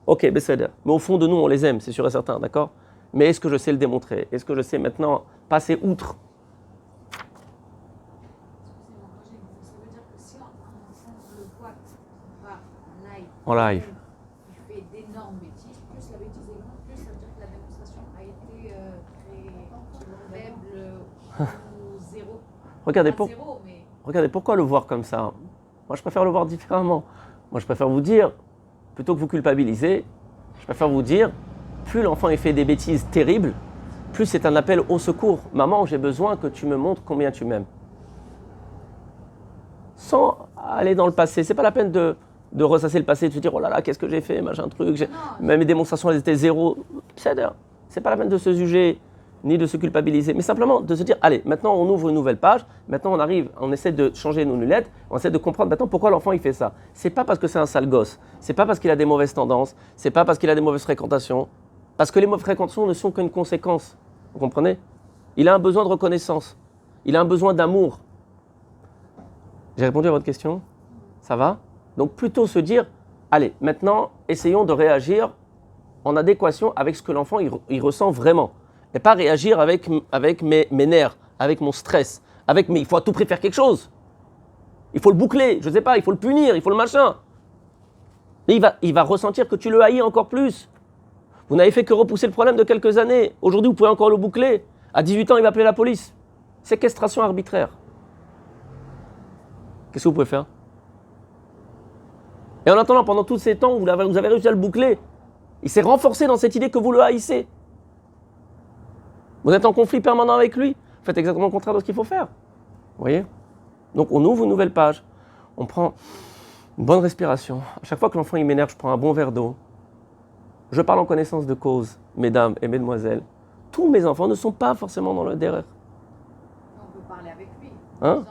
Ok, Besséder. Mais au fond de nous, on les aime, c'est sûr et certain, d'accord? Mais est-ce que je sais le démontrer? Est-ce que je sais maintenant passer outre? Excusez-moi, ça veut dire que si un enfant le voit En live. Il fait d'énormes bêtises, plus la bêtise est grande, plus ça veut dire que la démonstration a été très faible ou zéro. Regardez, pourquoi le voir comme ça? Moi, je préfère le voir différemment. Moi, je préfère vous dire, plutôt que vous culpabiliser, je préfère vous dire, plus l'enfant fait des bêtises terribles, plus c'est un appel au secours. Maman, j'ai besoin que tu me montres combien tu m'aimes. Sans aller dans le passé. C'est pas la peine de ressasser le passé, de se dire, oh là là, qu'est-ce que j'ai fait, machin truc. Même mes démonstrations, elles étaient zéro. C'est pas la peine de se juger, ni de se culpabiliser, mais simplement de se dire, allez, maintenant on ouvre une nouvelle page, maintenant on arrive, on essaie de changer nos lunettes, on essaie de comprendre maintenant pourquoi l'enfant il fait ça. C'est pas parce que c'est un sale gosse, c'est pas parce qu'il a des mauvaises tendances, c'est pas parce qu'il a des mauvaises fréquentations, parce que les mauvaises fréquentations ne sont qu'une conséquence, vous comprenez? Il a un besoin de reconnaissance, il a un besoin d'amour. J'ai répondu à votre question? Ça va? Donc plutôt se dire, allez, maintenant essayons de réagir en adéquation avec ce que l'enfant il ressent vraiment. Et pas réagir avec mes nerfs, avec mon stress, mais il faut à tout prix faire quelque chose. Il faut le boucler, je ne sais pas, il faut le punir, il faut le machin. Mais il va ressentir que tu le haïs encore plus. Vous n'avez fait que repousser le problème de quelques années. Aujourd'hui, vous pouvez encore le boucler. À 18 ans, il va appeler la police. Séquestration arbitraire. Qu'est-ce que vous pouvez faire? Et en attendant, pendant tous ces temps, vous avez réussi à le boucler. Il s'est renforcé dans cette idée que vous le haïssez. Vous êtes en conflit permanent avec lui. Faites exactement le contraire de ce qu'il faut faire. Vous voyez? Donc on ouvre une nouvelle page. On prend une bonne respiration. À chaque fois que l'enfant il m'énerve, je prends un bon verre d'eau. Je parle en connaissance de cause, mesdames et mesdemoiselles. Tous mes enfants ne sont pas forcément dans le derrière. On peut parler avec lui. Hein?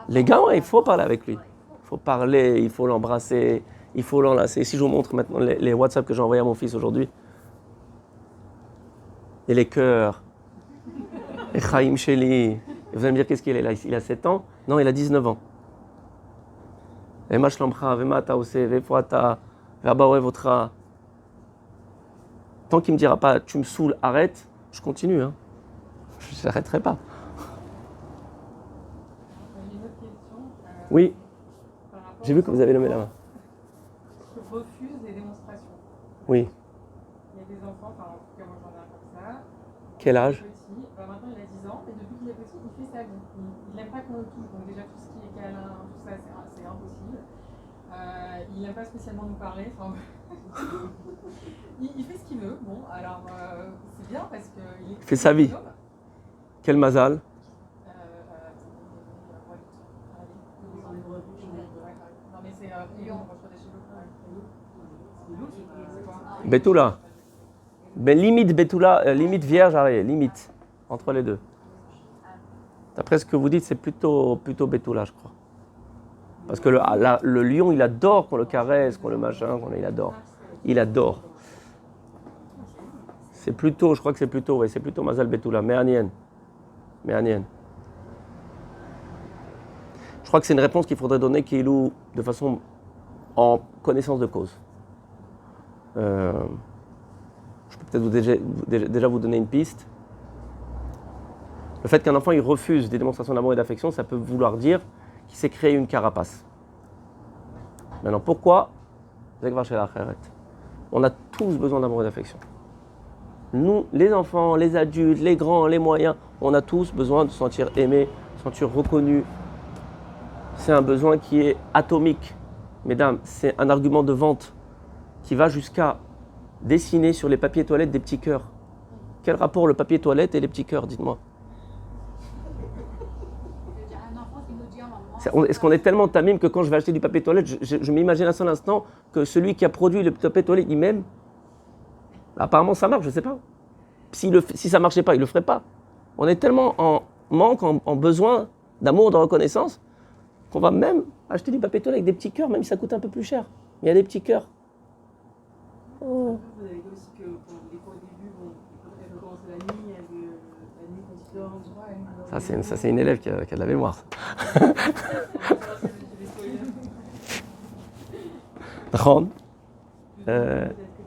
Les gars, ouais, il faut parler avec lui. Il faut parler, il faut l'embrasser, il faut l'enlacer. Si je vous montre maintenant les WhatsApp que j'ai envoyés à mon fils aujourd'hui, et les cœurs, et Chaim Sheli. Et vous allez me dire qu'est-ce qu'il est là? Il a 7 ans? Non, il a 19 ans. Et ma shlamcha, vema taose, vefoata, veabawe votra. Tant qu'il ne me dira pas, tu me saoules, arrête, je continue. Hein. Je n'arrêterai pas. J'ai une autre question. Oui, Par rapport j'ai vu que vous avez levé la main. qui refusent les démonstrations. Oui. Il y a des enfants, enfin en tout cas moi j'en ai un comme ça. Quel âge? Petit, maintenant il a 10 ans, et depuis qu'il est petit, il fait sa vie. Il n'aime pas qu'on le touche, donc déjà tout ce qui est câlin, tout ça c'est impossible. Il n'aime pas spécialement nous parler. Il fait ce qu'il veut, bon alors c'est bien parce qu'il fait sa vie. Quel mazal? Non mais c'est Betula. Ben, limite Betula, limite vierge, arrête, limite. Entre les deux. D'après ce que vous dites, c'est plutôt Betula, je crois. Parce que le lion, il adore qu'on le caresse, qu'on le machin, il adore. Il adore. C'est plutôt, je crois que c'est plutôt, ouais, c'est plutôt Mazal Betula. Méanienne. Je crois que c'est une réponse qu'il faudrait donner Kilou de façon en connaissance de cause. Je peux peut-être déjà vous donner une piste. Le fait qu'un enfant il refuse des démonstrations d'amour et d'affection, ça peut vouloir dire qu'il s'est créé une carapace. Maintenant, pourquoi? On a tous besoin d'amour et d'affection. Nous, les enfants, les adultes, les grands, les moyens, on a tous besoin de se sentir aimé, de se sentir reconnu. C'est un besoin qui est atomique. Mesdames, c'est un argument de vente qui va jusqu'à dessiner sur les papiers toilettes des petits cœurs. Quel rapport le papier toilette et les petits cœurs, dites-moi? Est-ce qu'on est tellement tamim que quand je vais acheter du papier toilette, je m'imagine un seul instant que celui qui a produit le papier toilette, il m'aime? Apparemment, ça marche, je ne sais pas. Si ça ne marchait pas, il ne le ferait pas. On est tellement en manque, en besoin d'amour, de reconnaissance, qu'on va même acheter du papier toilette avec des petits cœurs, même si ça coûte un peu plus cher. Mais il y a des petits cœurs. Oh. Vous avez dit aussi que des fois au début, quand commence la nuit, la nuit quand il dort, ça c'est une élève qui a de la mémoire.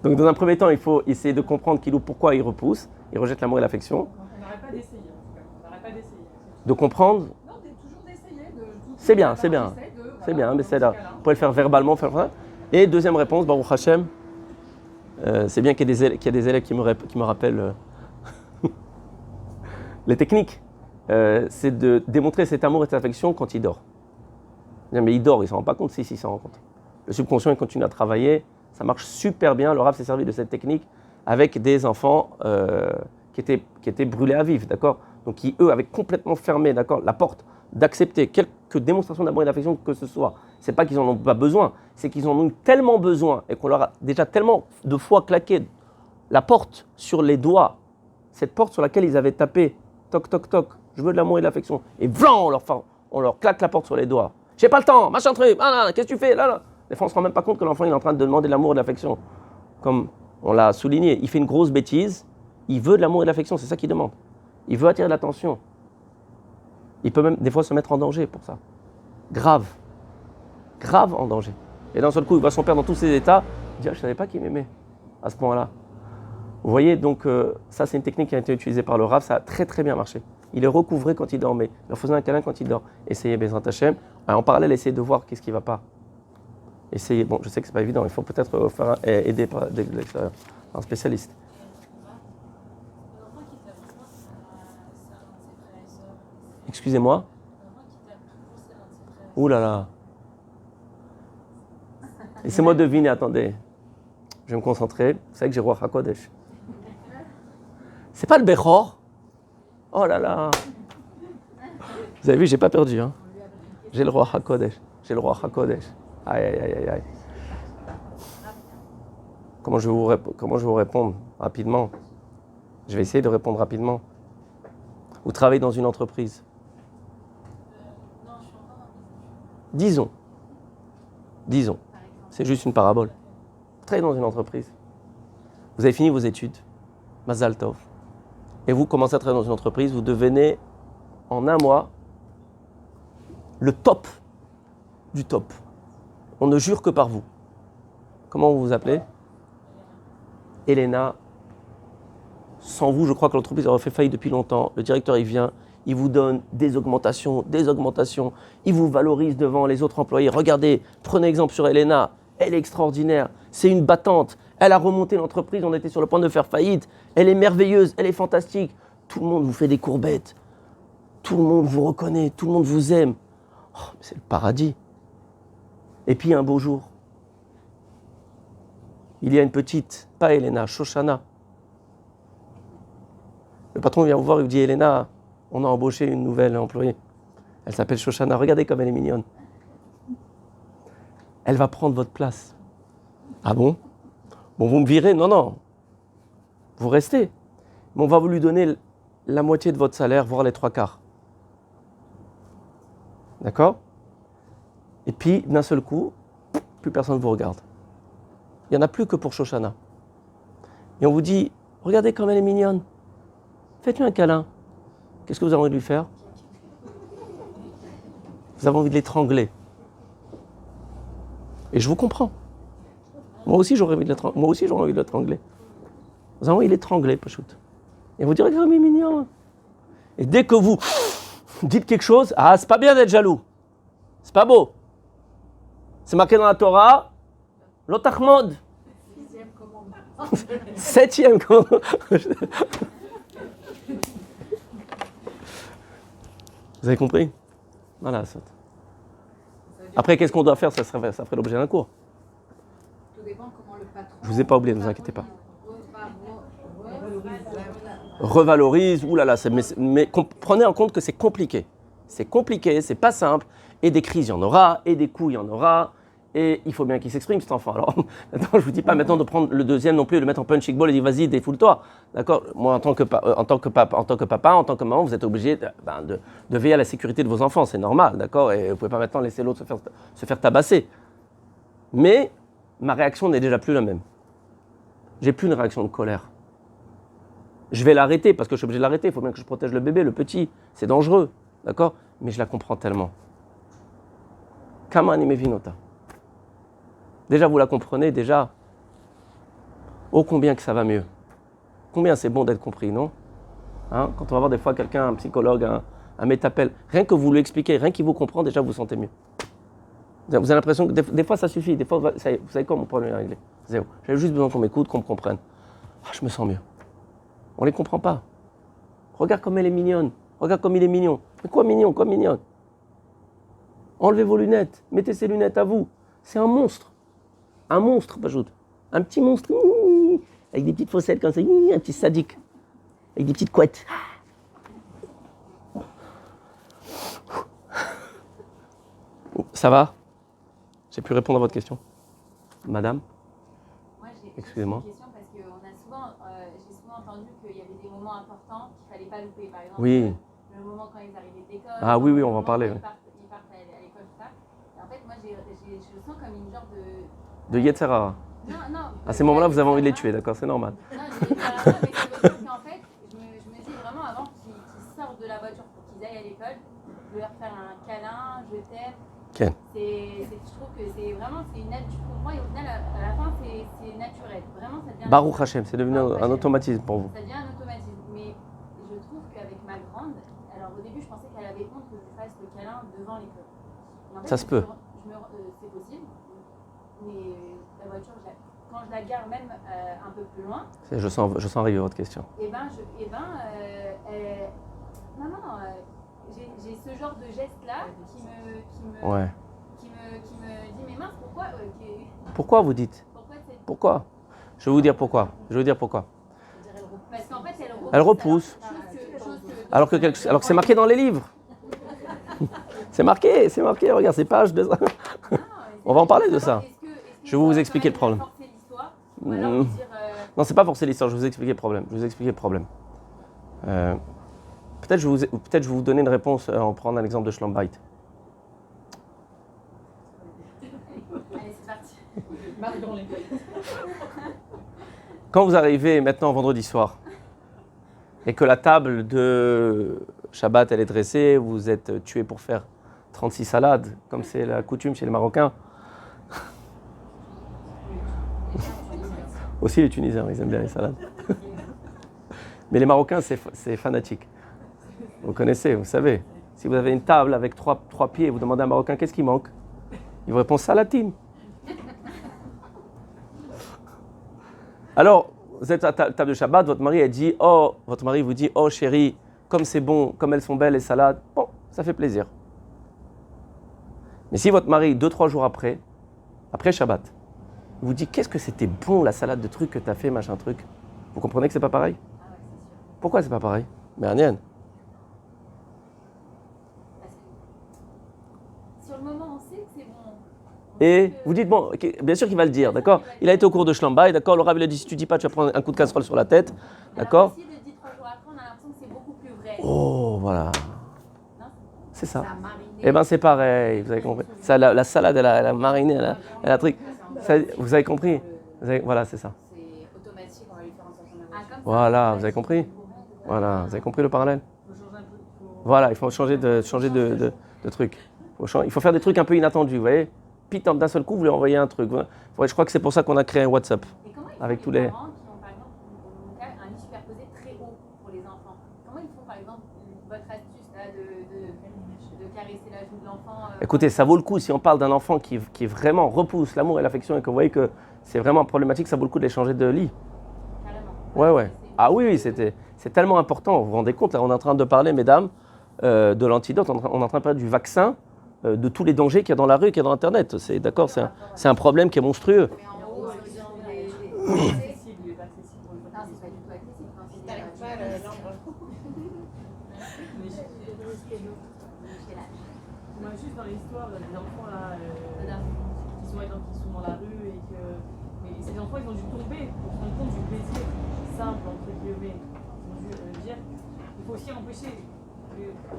Donc dans un premier temps, il faut essayer de comprendre pourquoi il repousse, il rejette l'amour et l'affection. On n'arrête pas d'essayer, on n'arrête pas d'essayer. De comprendre. Non, toujours d'essayer. C'est bien. C'est bien, mais c'est là. Vous pouvez le faire verbalement, faire ça. Et deuxième réponse, Baruch Hashem. C'est bien qu'il y ait des élèves qui me rappellent les techniques. C'est de démontrer cet amour et cette affection quand il dort. Mais il dort, il ne s'en rend pas compte s'il s'en rend compte. Le subconscient, il continue à travailler, ça marche super bien. Le Rav s'est servi de cette technique avec des enfants qui étaient brûlés à vif, d'accord? Donc qui, eux, avaient complètement fermé, d'accord, la porte d'accepter quelque démonstration d'amour et d'affection que ce soit. C'est pas qu'ils en ont pas besoin, c'est qu'ils en ont eu tellement besoin et qu'on leur a déjà tellement de fois claqué la porte sur les doigts, cette porte sur laquelle ils avaient tapé, toc, toc, toc, je veux de l'amour et de l'affection. Et blanc, on leur claque la porte sur les doigts. J'ai pas le temps, machin truc, qu'est-ce que tu fais là? Les fois, on ne se rend même pas compte que l'enfant il est en train de demander de l'amour et de l'affection. Comme on l'a souligné, il fait une grosse bêtise, il veut de l'amour et de l'affection, c'est ça qu'il demande. Il veut attirer l'attention. Il peut même des fois se mettre en danger pour ça. Grave en danger. Et d'un seul coup, il voit son père dans tous ses états, il dit je ne savais pas qu'il m'aimait à ce point-là. Vous voyez, donc ça c'est une technique qui a été utilisée par le Rav, ça a très très bien marché. Il est recouvré quand il dormait, il leur faisait un câlin quand il dort. Essayez Bezrat Hashem. En parallèle, essayez de voir qu'est-ce qui ne va pas. Essayez, bon, je sais que c'est pas évident, il faut peut-être aider de l'extérieur, un spécialiste. Excusez-moi. Ouh là là. Laissez-moi deviner, attendez. Je vais me concentrer. Vous savez que j'ai roi HaKodesh. C'est pas le Bechor? Oh là là. Vous avez vu, j'ai pas perdu. Hein. J'ai le roi HaKodesh. Aïe, aïe, aïe, aïe, aïe. Comment je vais vous répondre rapidement? Je vais essayer de répondre rapidement. Vous travaillez dans une entreprise. Disons. C'est juste une parabole. Vous travaillez dans une entreprise. Vous avez fini vos études. Mazal Tov. Et vous commencez à travailler dans une entreprise. Vous devenez, en un mois, le top du top. On ne jure que par vous. Comment vous vous appelez? Elena Sans vous, je crois que l'entreprise aurait fait faillite depuis longtemps. Le directeur, il vient, il vous donne des augmentations. Il vous valorise devant les autres employés. Regardez, prenez exemple sur Elena. Elle est extraordinaire. C'est une battante. Elle a remonté l'entreprise. On était sur le point de faire faillite. Elle est merveilleuse. Elle est fantastique. Tout le monde vous fait des courbettes. Tout le monde vous reconnaît. Tout le monde vous aime. Oh, mais c'est le paradis. Et puis un beau jour, il y a une petite, pas Elena, Shoshana. Le patron vient vous voir et vous dit, Elena, on a embauché une nouvelle employée. Elle s'appelle Shoshana. Regardez comme elle est mignonne. Elle va prendre votre place. Ah bon? Bon, vous me virez? Non. Vous restez. Mais on va vous lui donner la moitié de votre salaire, voire les 3/4. D'accord? Et puis, d'un seul coup, plus personne ne vous regarde. Il n'y en a plus que pour Shoshana. Et on vous dit, regardez comme elle est mignonne. Faites-lui un câlin. Qu'est-ce que vous avez envie de lui faire? Vous avez envie de l'étrangler. Et je vous comprends. Moi aussi, j'aurais envie de l'étrangler. Vous avez envie de l'étrangler, Pachout. Et vous direz, regarde, mais mignon. Et dès que vous dites quelque chose, ah, c'est pas bien d'être jaloux. C'est pas beau. C'est marqué dans la Torah, l'otachmod. 7e commandement. Vous avez compris? Voilà. Après, qu'est-ce qu'on doit faire? Ça ferait l'objet d'un cours. Tout dépend comment le patron. Je vous ai pas oublié, ne vous inquiétez pas. Revalorise, oulala, mais prenez en compte que c'est compliqué. C'est compliqué, c'est pas simple. Et des crises, il y en aura, et des coups, il y en aura. Et il faut bien qu'il s'exprime, cet enfant. Alors, maintenant, je ne vous dis pas maintenant de prendre le deuxième non plus, de le mettre en punching ball et dire vas-y, défoule-toi. D'accord? Moi, en tant que papa, en tant que maman, vous êtes obligé de veiller à la sécurité de vos enfants. C'est normal, d'accord? Et vous ne pouvez pas maintenant laisser l'autre se faire tabasser. Mais ma réaction n'est déjà plus la même. J'ai plus une réaction de colère. Je vais l'arrêter parce que je suis obligé de l'arrêter. Il faut bien que je protège le bébé, le petit. C'est dangereux, d'accord? Mais je la comprends tellement. Kama anime vinota. Déjà, vous la comprenez, déjà. Oh, combien que ça va mieux. Combien c'est bon d'être compris, non? Hein? Quand on va voir des fois quelqu'un, un psychologue, un métapel, rien que vous lui expliquez, rien qu'il vous comprend, déjà vous vous sentez mieux. Vous avez l'impression que des fois ça suffit, des fois, vous savez quoi, mon problème est réglé. Zéro. J'avais juste besoin qu'on m'écoute, qu'on me comprenne. Ah, je me sens mieux. On ne les comprend pas. Regarde comme elle est mignonne. Regarde comme il est mignon. Mais quoi mignon, quoi mignonne? Enlevez vos lunettes. Mettez ces lunettes à vous. C'est un monstre. Un monstre, Pajout. Un petit monstre. Avec des petites fossettes comme ça. Un petit sadique. Avec des petites couettes. Ça va? J'ai pu répondre à votre question. Madame? Moi, j'ai Excusez-moi. une question parce que j'ai souvent entendu qu'il y avait des moments importants qu'il ne fallait pas louper. Par exemple, Oui. le moment quand ils arrivaient d'école. Ah oui, le on va en moment parler. quand ils partent à l'école, tout ça. Et en fait, moi, je le sens comme une genre de... De Yetzerara. Non. À ces moments-là, vous avez envie de les tuer, d'accord? C'est normal. Non, je vais pas là, mais ça veut dire qu'en fait, je me dis vraiment avant qu'ils sortent de la voiture pour qu'ils aillent à l'école, de leur faire un câlin, je t'aime. Ken. Je trouve que c'est une aide, pour moi, et au final, à la fin, c'est naturel. Vraiment, ça devient... Baruch Hashem, c'est devenu Baruch un Hashem. automatisme pour vous. Ça devient un automatisme. Mais je trouve qu'avec ma grande, alors au début, je pensais qu'elle avait honte que je fasse le câlin devant l'école. Et en fait, Ça se peut. C'est possible. Mais la voiture, quand je la gare même un peu plus loin, Je sens arriver votre question. j'ai ce genre de geste-là qui me Ouais. dit mais mince, pourquoi Pourquoi vous dites? Pourquoi? Je vais vous dire pourquoi. Parce qu'en fait, Elle repousse. Alors que c'est marqué dans les livres. C'est marqué, regarde, c'est page 2. On va en parler de ça. Je vais vous expliquer le problème. Non, c'est pas forcer l'histoire, je vais vous expliquer le problème. Peut-être je vais vous donner une réponse en prenant un exemple de Schlombait. Allez, c'est parti. Quand vous arrivez maintenant vendredi soir et que la table de Shabbat elle est dressée, vous êtes tué pour faire 36 salades, comme c'est la coutume chez les Marocains. Aussi les Tunisiens, ils aiment bien les salades. Mais les Marocains, c'est fanatique. Vous connaissez, vous savez. Si vous avez une table avec trois pieds et vous demandez à un Marocain qu'est-ce qui manque, il vous répond salatine. Alors, vous êtes à la table de Shabbat, votre mari vous dit, oh chérie, comme c'est bon, comme elles sont belles les salades, bon, ça fait plaisir. Mais si votre mari, 2-3 jours après Shabbat, il vous dit, qu'est-ce que c'était bon la salade de trucs que tu as fait, machin truc, vous comprenez que c'est pas pareil? Pourquoi c'est pas pareil? Mais rien. Sur le moment, on sait que c'est bon. Et vous dites, bon, bien sûr qu'il va le dire, d'accord? Il a été au cours de Shlambaï, d'accord? Le Rav il a dit, si tu dis pas, tu vas prendre un coup de casserole sur la tête, d'accord? Si le dit 3 jours après, on a l'impression que c'est beaucoup plus vrai. Oh, voilà. Non, C'est ça. Ça a mariné. Eh bien, c'est pareil, vous avez compris. Ça, la salade, elle a mariné, elle a truc. Ça, vous avez compris? Voilà, c'est ça. C'est automatique, on va lui faire en sorte qu'on a Comme ça, Voilà, vous avez compris? Voilà, vous avez compris le parallèle? Il faut changer un peu. Voilà, il faut changer de truc. Il faut faire des trucs un peu inattendus, vous voyez? Pitam, d'un seul coup, vous lui envoyez un truc. Ouais, je crois que c'est pour ça qu'on a créé un WhatsApp. Et comment ils font Avec les tous les- parents qui ont, par exemple, un lit superposé très haut pour les enfants? Comment ils font, par exemple, votre astuce là, de caresser la joue de l'enfant Écoutez, ça vaut le coup, si on parle d'un enfant qui vraiment repousse l'amour et l'affection et que vous voyez que c'est vraiment problématique, ça vaut le coup de les changer de lit. Carrément. Ouais. Ah oui, c'est tellement important. Vous vous rendez compte, là, on est en train de parler, mesdames, de l'antidote, on est en train de parler du vaccin, de tous les dangers qu'il y a dans la rue, qu'il y a dans Internet. C'est d'accord, c'est un problème qui est monstrueux. Mais en haut, c'est genre des. Accessible, il est pas accessible pour une Non, c'est pas du tout accessible. Quand Si t'arrives pas à l'embre. Moi, juste dans l'histoire des enfants là, qui sont dans la rue et que. Mais ces enfants, ils ont dû tomber pour se rendre compte du plaisir simple, entre guillemets. Ils ont dû dire il faut aussi empêcher.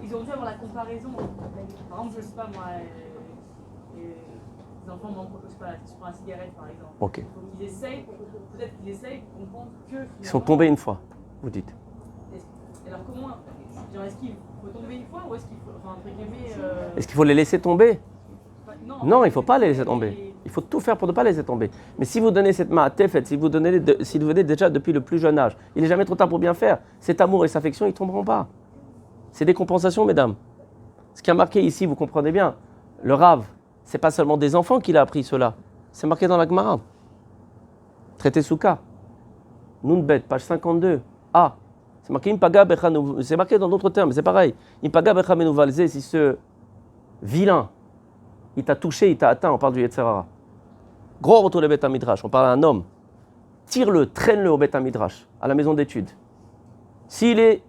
Ils ont dû avoir la comparaison. Par exemple, je sais pas moi, les enfants mangent, je sais pas, si je prends la cigarette par exemple. Ok. Donc ils essayent, peut-être qu'ils essayent pour comprendre que. Ils sont tombés une fois, vous dites. Alors comment. Genre, est-ce qu'il faut tomber une fois ou est-ce qu'il faut. Enfin, entre guillemets. Est-ce qu'il faut les laisser tomber? Non, il ne faut pas les laisser tomber. Et- Il faut tout faire pour ne pas les laisser tomber. Mais si vous donnez cette ma'atefet, si vous venez déjà depuis le plus jeune âge, il n'est jamais trop tard pour bien faire. Cet amour et cette affection, ils ne tomberont pas. C'est des compensations, mesdames. Ce qui est marqué ici, vous comprenez bien, le Rav, ce n'est pas seulement des enfants qu'il a appris cela. C'est marqué dans la Gemara. Traité Souka. Nunbet, page 52. Ah, c'est marqué Impaga Bechanu. C'est marqué dans d'autres termes, mais c'est pareil. Impaga Bechamenu Valze, si ce vilain, il t'a touché, il t'a atteint, on parle du Yetzer Hara. Gros retour le Beth Midrash, on parle à un homme. Tire-le, traîne-le au Beth Midrash, à la maison d'études. S'il est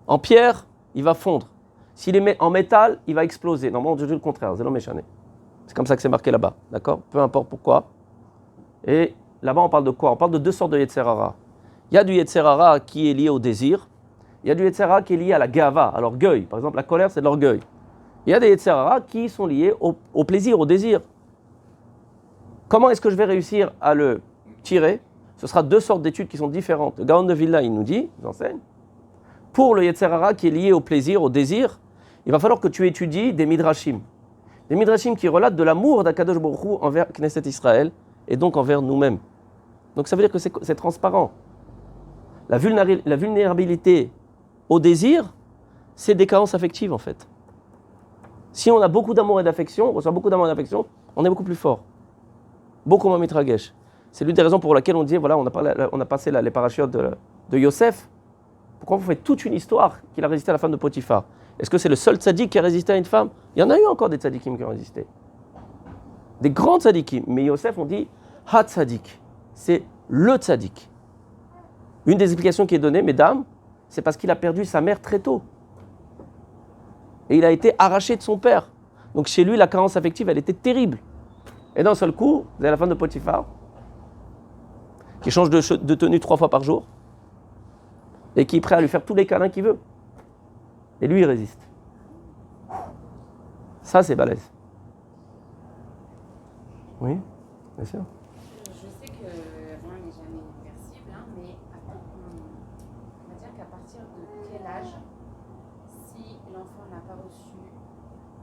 en pierre, il va fondre. S'il est en métal, il va exploser. Normalement, je dis le contraire, c'est l'homme méchané. C'est comme ça que c'est marqué là-bas, d'accord? Peu importe pourquoi. Et là-bas, on parle de quoi? On parle de 2 sortes de Yetzer Hara. Il y a du Yetzer Hara qui est lié au désir. Il y a du Yetzer Hara qui est lié à la gava, à l'orgueil. Par exemple, la colère, c'est de l'orgueil. Il y a des Yetzer Hara qui sont liés au plaisir, au désir. Comment est-ce que je vais réussir à le tirer? Ce sera 2 sortes d'études qui sont différentes. Le Gaon de Vilna, il nous dit, il enseigne, pour le Yetzer Hara qui est lié au plaisir, au désir, il va falloir que tu étudies des Midrashim. Des Midrashim qui relatent de l'amour d'Akadosh Baruch Hu envers Knesset Israël et donc envers nous-mêmes. Donc ça veut dire que c'est transparent. La vulnérabilité au désir, c'est des carences affectives en fait. Si on a beaucoup d'amour et d'affection, on reçoit beaucoup d'amour et d'affection, on est beaucoup plus fort. Beaucoup moins mitragesh. C'est l'une des raisons pour laquelle on dit, voilà, on a passé les parachutes de Yosef. Pourquoi vous faites toute une histoire qu'il a résisté à la femme de Potiphar? Est-ce que c'est le seul tzaddik qui a résisté à une femme? Il y en a eu encore des tzaddikim qui ont résisté. Des grands tzaddikim. Mais Yosef, on dit, ha tzaddik. C'est le tzaddik. Une des explications qui est donnée, mesdames, c'est parce qu'il a perdu sa mère très tôt. Et il a été arraché de son père. Donc chez lui, la carence affective, elle était terrible. Et d'un seul coup, vous avez la femme de Potiphar, qui change de tenue 3 fois par jour, et qui est prêt à lui faire tous les câlins qu'il veut. Et lui, il résiste. Ça, c'est balèze. Oui, bien sûr. Je sais que rien n'est jamais irréversible, hein, mais on va dire qu'à partir de quel âge, si l'enfant n'a pas reçu,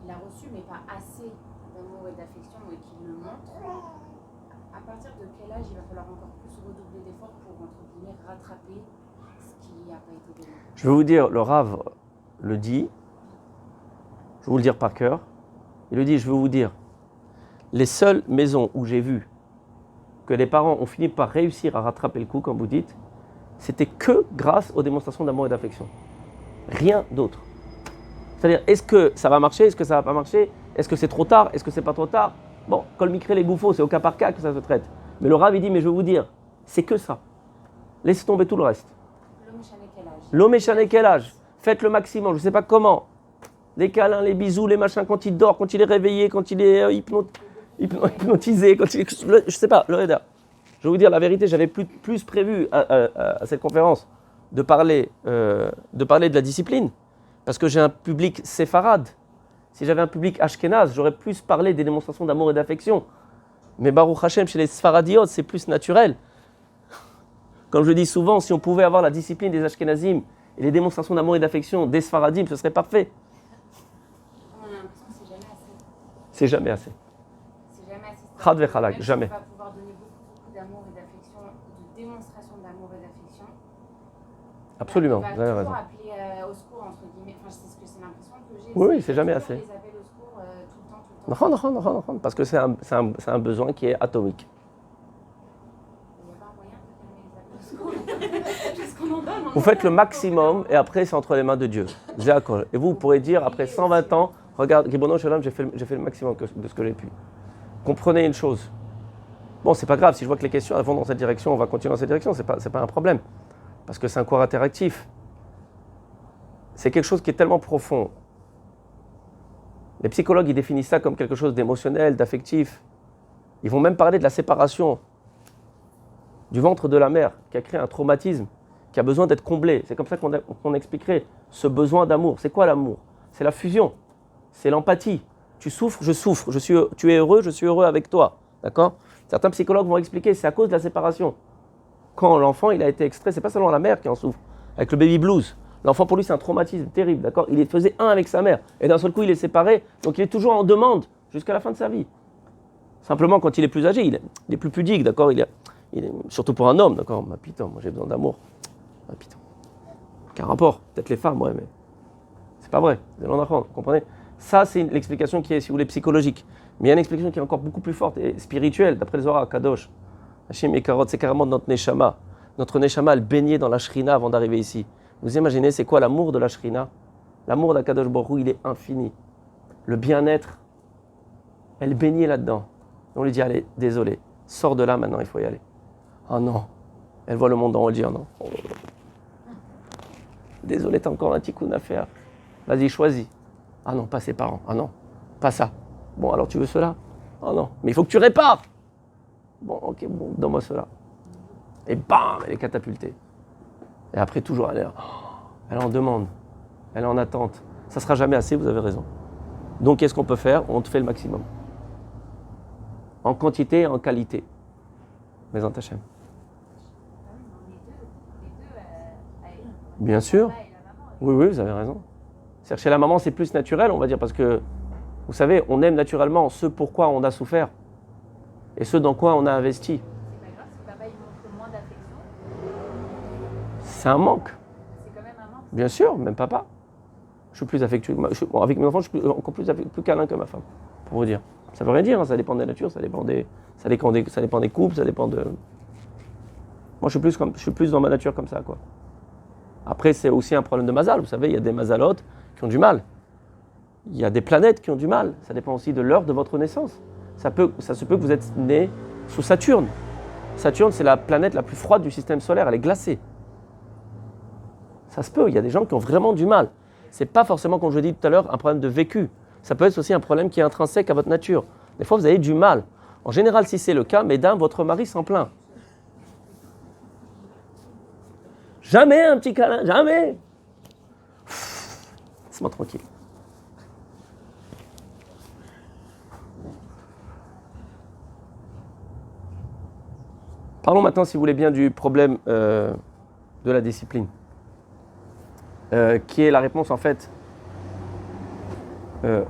il a reçu mais pas assez d'amour et d'affection et qu'il le montre, à partir de quel âge il va falloir encore plus redoubler d'efforts pour, entre guillemets, rattraper ce qui n'a pas été donné. Je vais vous dire, le Rav le dit, je vais vous le dire par cœur, il le dit, je vais vous dire, les seules maisons où j'ai vu que les parents ont fini par réussir à rattraper le coup, comme vous dites, c'était que grâce aux démonstrations d'amour et d'affection. Rien d'autre. C'est-à-dire, est-ce que ça va marcher, est-ce que ça va pas marcher, est-ce que c'est trop tard, est-ce que c'est pas trop tard? Bon, Kol Mikre les gouffos, c'est au cas par cas que ça se traite. Mais le Rav, il dit, mais je vais vous dire, c'est que ça. Laissez tomber tout le reste. L'homme échané quel âge? L'homme échané quel âge? Faites le maximum, je ne sais pas comment. Les câlins, les bisous, les machins, quand il dort, quand il est réveillé, quand il est hypnotisé, quand il est... Je ne sais pas, le Reda. Je vais vous dire la vérité, j'avais plus prévu à cette conférence de parler de la discipline, parce que j'ai un public séfarade. Si j'avais un public ashkénaze, j'aurais plus parlé des démonstrations d'amour et d'affection. Mais Baruch Hashem, chez les Sfaradiotes, c'est plus naturel. Comme je dis souvent, si on pouvait avoir la discipline des Ashkenazim et les démonstrations d'amour et d'affection des Sfaradim, ce serait parfait. On a l'impression que c'est jamais assez. C'est jamais assez. C'est jamais assez. Chad vechalak, Même si jamais. on va pouvoir donner beaucoup d'amour et d'affection, de démonstration d'amour et d'affection. Absolument, On va vous avez toujours raison. appeler au secours, entre guillemets. Enfin, c'est ce que c'est l'impression que j'ai. Oui, c'est jamais toujours assez. les appels au secours tout le temps. Non, parce que c'est un besoin qui est atomique. Il n'y a pas moyen de calmer les appels au secours. Parce qu'on en donne. Vous faites le maximum et après c'est entre les mains de Dieu. Et vous pourrez dire après 120 ans, regarde, Ribono Shalom, j'ai fait le maximum de ce que j'ai pu. Comprenez une chose. Bon, c'est pas grave, si je vois que les questions vont dans cette direction, on va continuer dans cette direction, c'est pas un problème. Parce que c'est un cours interactif. C'est quelque chose qui est tellement profond. Les psychologues, ils définissent ça comme quelque chose d'émotionnel, d'affectif. Ils vont même parler de la séparation du ventre de la mère, qui a créé un traumatisme, qui a besoin d'être comblé. C'est comme ça qu'on expliquerait ce besoin d'amour. C'est quoi l'amour? C'est la fusion, c'est l'empathie. Tu souffres, je souffre. Tu es heureux, je suis heureux avec toi. D'accord? Certains psychologues vont expliquer, c'est à cause de la séparation. Quand l'enfant il a été extrait, c'est pas seulement la mère qui en souffre. Avec le baby blues, l'enfant pour lui c'est un traumatisme terrible, d'accord? Il faisait un avec sa mère et d'un seul coup il est séparé, donc il est toujours en demande jusqu'à la fin de sa vie. Simplement quand il est plus âgé, il est plus pudique, d'accord? Il est, surtout pour un homme, d'accord? Ma putain, moi j'ai besoin d'amour. Ma putain. Quel rapport? Peut-être les femmes, ouais, mais c'est pas vrai. Vous allez en apprendre, vous comprenez? Ça c'est l'explication qui est, si vous voulez, psychologique. Mais il y a une explication qui est encore beaucoup plus forte et spirituelle, d'après le Zohar Kadosh. Hachim et Karot, c'est carrément notre Neshama. Notre Neshama, elle baignait dans la Shrina avant d'arriver ici. Vous imaginez, c'est quoi l'amour de la Shrina? L'amour d'Akadosh Baruch Hu, il est infini. Le bien-être, elle baignait là-dedans. On lui dit, allez, désolé, sors de là maintenant, il faut y aller. Oh non, elle voit le monde en haut, elle dit, oh non. Oh. Désolé, t'as encore un tikkun à faire. Vas-y, choisis. Ah non, pas ses parents. Ah non, pas ça. Bon, alors tu veux cela? Oh non, mais il faut que tu répares. Bon, ok, bon, donne-moi cela. Et bam, elle est catapultée. Et après, toujours, elle est en demande. Elle est en attente. Ça ne sera jamais assez, vous avez raison. Donc, qu'est-ce qu'on peut faire? On te fait le maximum. En quantité et en qualité. Mais en Hachem. Bien sûr. Oui, oui, vous avez raison. C'est-à-dire, chez la maman, c'est plus naturel, on va dire, parce que, vous savez, on aime naturellement ce pourquoi on a souffert. Et ce dans quoi on a investi. C'est pas grave si papa il montre moins d'affection. C'est un manque. C'est quand même un manque. Bien sûr, même papa. Je suis plus affectueux. Bon, avec mes enfants, je suis encore plus câlin que ma femme, pour vous dire. Ça veut rien dire, hein, ça dépend des natures, ça dépend des couples, ça dépend de... Moi, je suis plus dans ma nature comme ça, quoi. Après, c'est aussi un problème de mazal. Vous savez, il y a des mazalotes qui ont du mal. Il y a des planètes qui ont du mal. Ça dépend aussi de l'heure de votre naissance. Ça se peut que vous êtes né sous Saturne. Saturne, c'est la planète la plus froide du système solaire, elle est glacée. Ça se peut, il y a des gens qui ont vraiment du mal. C'est pas forcément, comme je l'ai dit tout à l'heure, un problème de vécu. Ça peut être aussi un problème qui est intrinsèque à votre nature. Des fois, vous avez du mal. En général, si c'est le cas, mesdames, votre mari s'en plaint. Jamais un petit câlin, jamais. Laisse-moi tranquille. Parlons maintenant, si vous voulez bien, du problème de la discipline, qui est la réponse en fait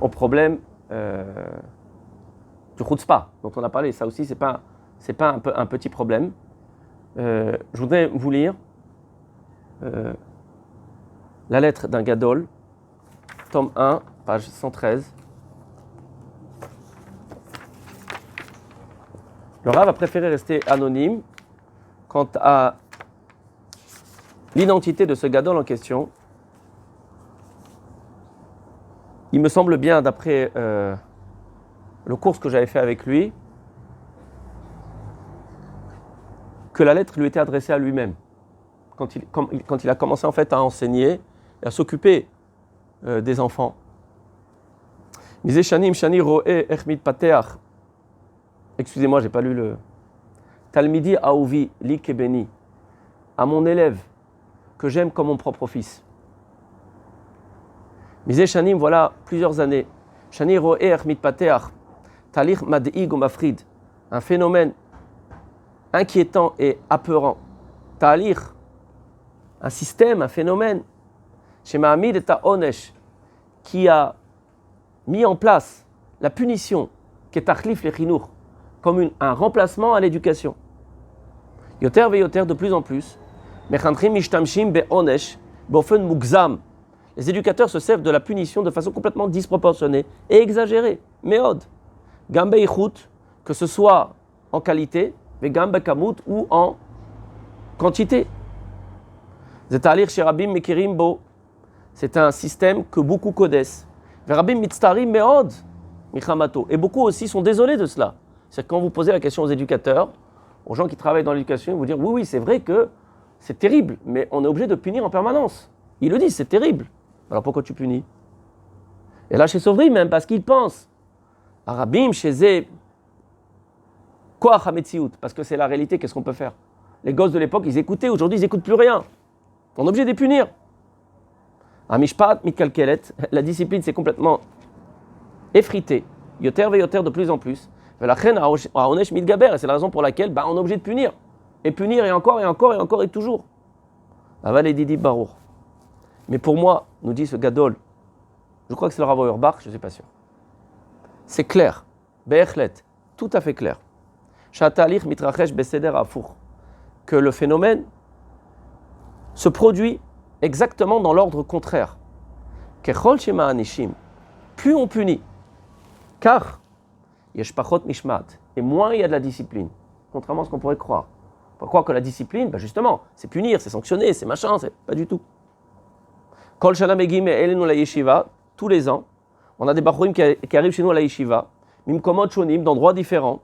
au problème du chutzpah dont on a parlé. Ça aussi, c'est pas un petit problème. Je voudrais vous lire la lettre d'un Gadol, tome 1, page 113. Le Rav a préféré rester anonyme quant à l'identité de ce Gadol en question. Il me semble bien, d'après le cours que j'avais fait avec lui, que la lettre lui était adressée à lui-même. Quand il a commencé en fait à enseigner et à s'occuper des enfants. Misé Shanim Shani Roe Echmit Pateach. Excusez-moi, j'ai pas lu le. Talmidi Aouvi Li Kebeni. À mon élève, que j'aime comme mon propre fils. Misé Shanim, voilà plusieurs années. Shani Roe Echmit Pateach. Talir Mad'ig ou Mafrid. Un phénomène inquiétant et apeurant. Talir. Un système, un phénomène. Chez Mahamid et Onesh, qui a mis en place la punition, qui est Tachlif le Chinour, comme un remplacement à l'éducation. Yoter ve yoter, de plus en plus. Mechantrim mishtamshim be onesh, bofen mugzam. Les éducateurs se servent de la punition de façon complètement disproportionnée et exagérée. Meod. Gambe ichut, que ce soit en qualité, ve gambe kamut, ou en quantité. Zetalir sherabim mekirim bo. C'est un système que beaucoup connaissent. Verabim mitztarim meod michamato. Et beaucoup aussi sont désolés de cela. C'est quand vous posez la question aux éducateurs, aux gens qui travaillent dans l'éducation, ils vous dire oui, c'est vrai que c'est terrible, mais on est obligé de punir en permanence. Ils le disent, c'est terrible. Alors pourquoi tu punis? Et là, chez Sovri, même parce qu'ils pensent. Arabim, chez quoi Hametsiout? Parce que c'est la réalité, qu'est-ce qu'on peut faire? Les gosses de l'époque, ils écoutaient, aujourd'hui, ils n'écoutent plus rien. On est obligé de les punir. Amishpat mitkalkelet, la discipline s'est complètement effritée. Yoter ve yoter, de plus en plus. Velachen aonesh mitgaber, et c'est la raison pour laquelle on est obligé de punir. Et punir, et encore, et encore, et encore, et toujours. Aval et Didi Barour. Mais pour moi, nous dit ce Gadol, je crois que c'est le Rav Auerbach, je ne suis pas sûr. C'est clair. Be'echlet, tout à fait clair. Shatalich mitrachesh beseder afour. Que le phénomène se produit exactement dans l'ordre contraire. Kechol shema anishim. Plus on punit, car yesh pachot mishmat, et moins il y a de la discipline, contrairement à ce qu'on pourrait croire. On peut croire que la discipline, justement, c'est punir, c'est sanctionner, c'est machin, c'est pas du tout. Kol shana megim elenu la yeshiva, tous les ans, on a des bachurim qui arrivent chez nous à la yeshiva, mimkomot shonim, d'endroits différents,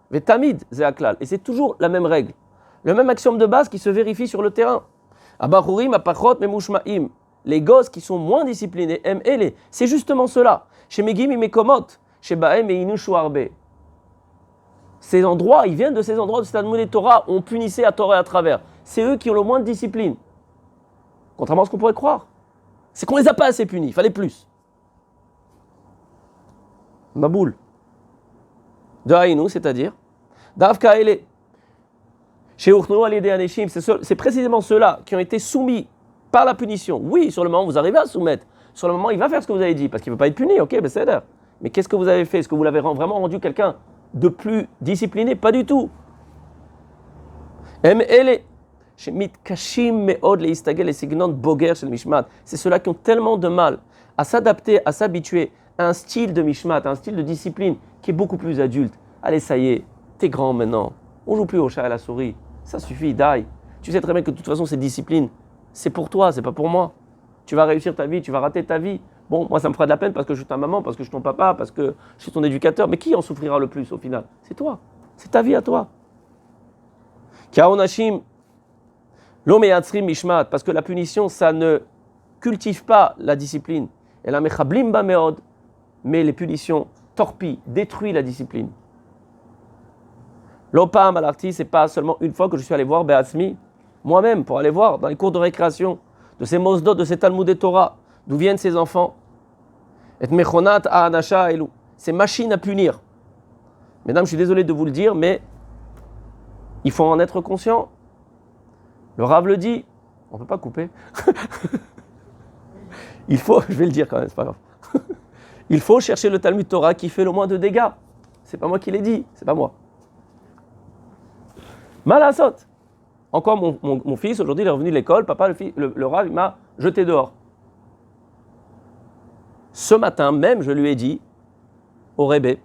vetamid ze aklal, et c'est toujours la même règle, le même axiome de base qui se vérifie sur le terrain. Abachurim apachot memushmaim, les gosses qui sont moins disciplinés, c'est justement cela. Chez Megim et Mekomot, chez Bahem et Inushu Arbe. Ces endroits, ils viennent de ces endroits de Talmud et Torah, on punissait à Torah et à travers. C'est eux qui ont le moins de discipline. Contrairement à ce qu'on pourrait croire. C'est qu'on les a pas assez punis, il fallait plus. Maboul. De Haïnou, c'est-à-dire, Davka Ele. Chez Urchnou Alidé Aneshim, c'est précisément ceux-là qui ont été soumis par la punition. Oui, sur le moment, vous arrivez à soumettre. Sur le moment, il va faire ce que vous avez dit, parce qu'il ne veut pas être puni, ok, c'est d'ailleurs. Mais qu'est-ce que vous avez fait? Est-ce que vous l'avez vraiment rendu quelqu'un de plus discipliné? Pas du tout. C'est ceux-là qui ont tellement de mal à s'adapter, à s'habituer à un style de mishmat, à un style de discipline qui est beaucoup plus adulte. Allez, ça y est, t'es grand maintenant. On joue plus au chat et à la souris. Ça suffit, die. Tu sais très bien que de toute façon, cette discipline, c'est pour toi, c'est pas pour moi. Tu vas réussir ta vie, tu vas rater ta vie. Bon, moi, ça me fera de la peine parce que je suis ta maman, parce que je suis ton papa, parce que je suis ton éducateur. Mais qui en souffrira le plus au final? C'est toi. C'est ta vie à toi. Kaonashim, l'omeyatzrim mishmat, parce que la punition, ça ne cultive pas la discipline. Et la mechablim ba meod, mais les punitions torpillent, détruisent la discipline. L'opam à l'artiste, c'est pas seulement une fois que je suis allé voir Beatzmi, moi-même, pour aller voir dans les cours de récréation, de ces mosdot, de ces Talmud et Torah, d'où viennent ces enfants. Et mechonat ha'anasha elu, ces machines à punir. Mesdames, je suis désolé de vous le dire, mais il faut en être conscient. Le Rav le dit, on ne peut pas couper. Il faut, je vais le dire quand même, c'est pas grave. Il faut chercher le Talmud Torah qui fait le moins de dégâts. C'est pas moi qui l'ai dit, c'est pas moi. Malasot. Encore mon fils, aujourd'hui, il est revenu de l'école, papa, le Rav, il m'a jeté dehors. Ce matin même, je lui ai dit au Rébé,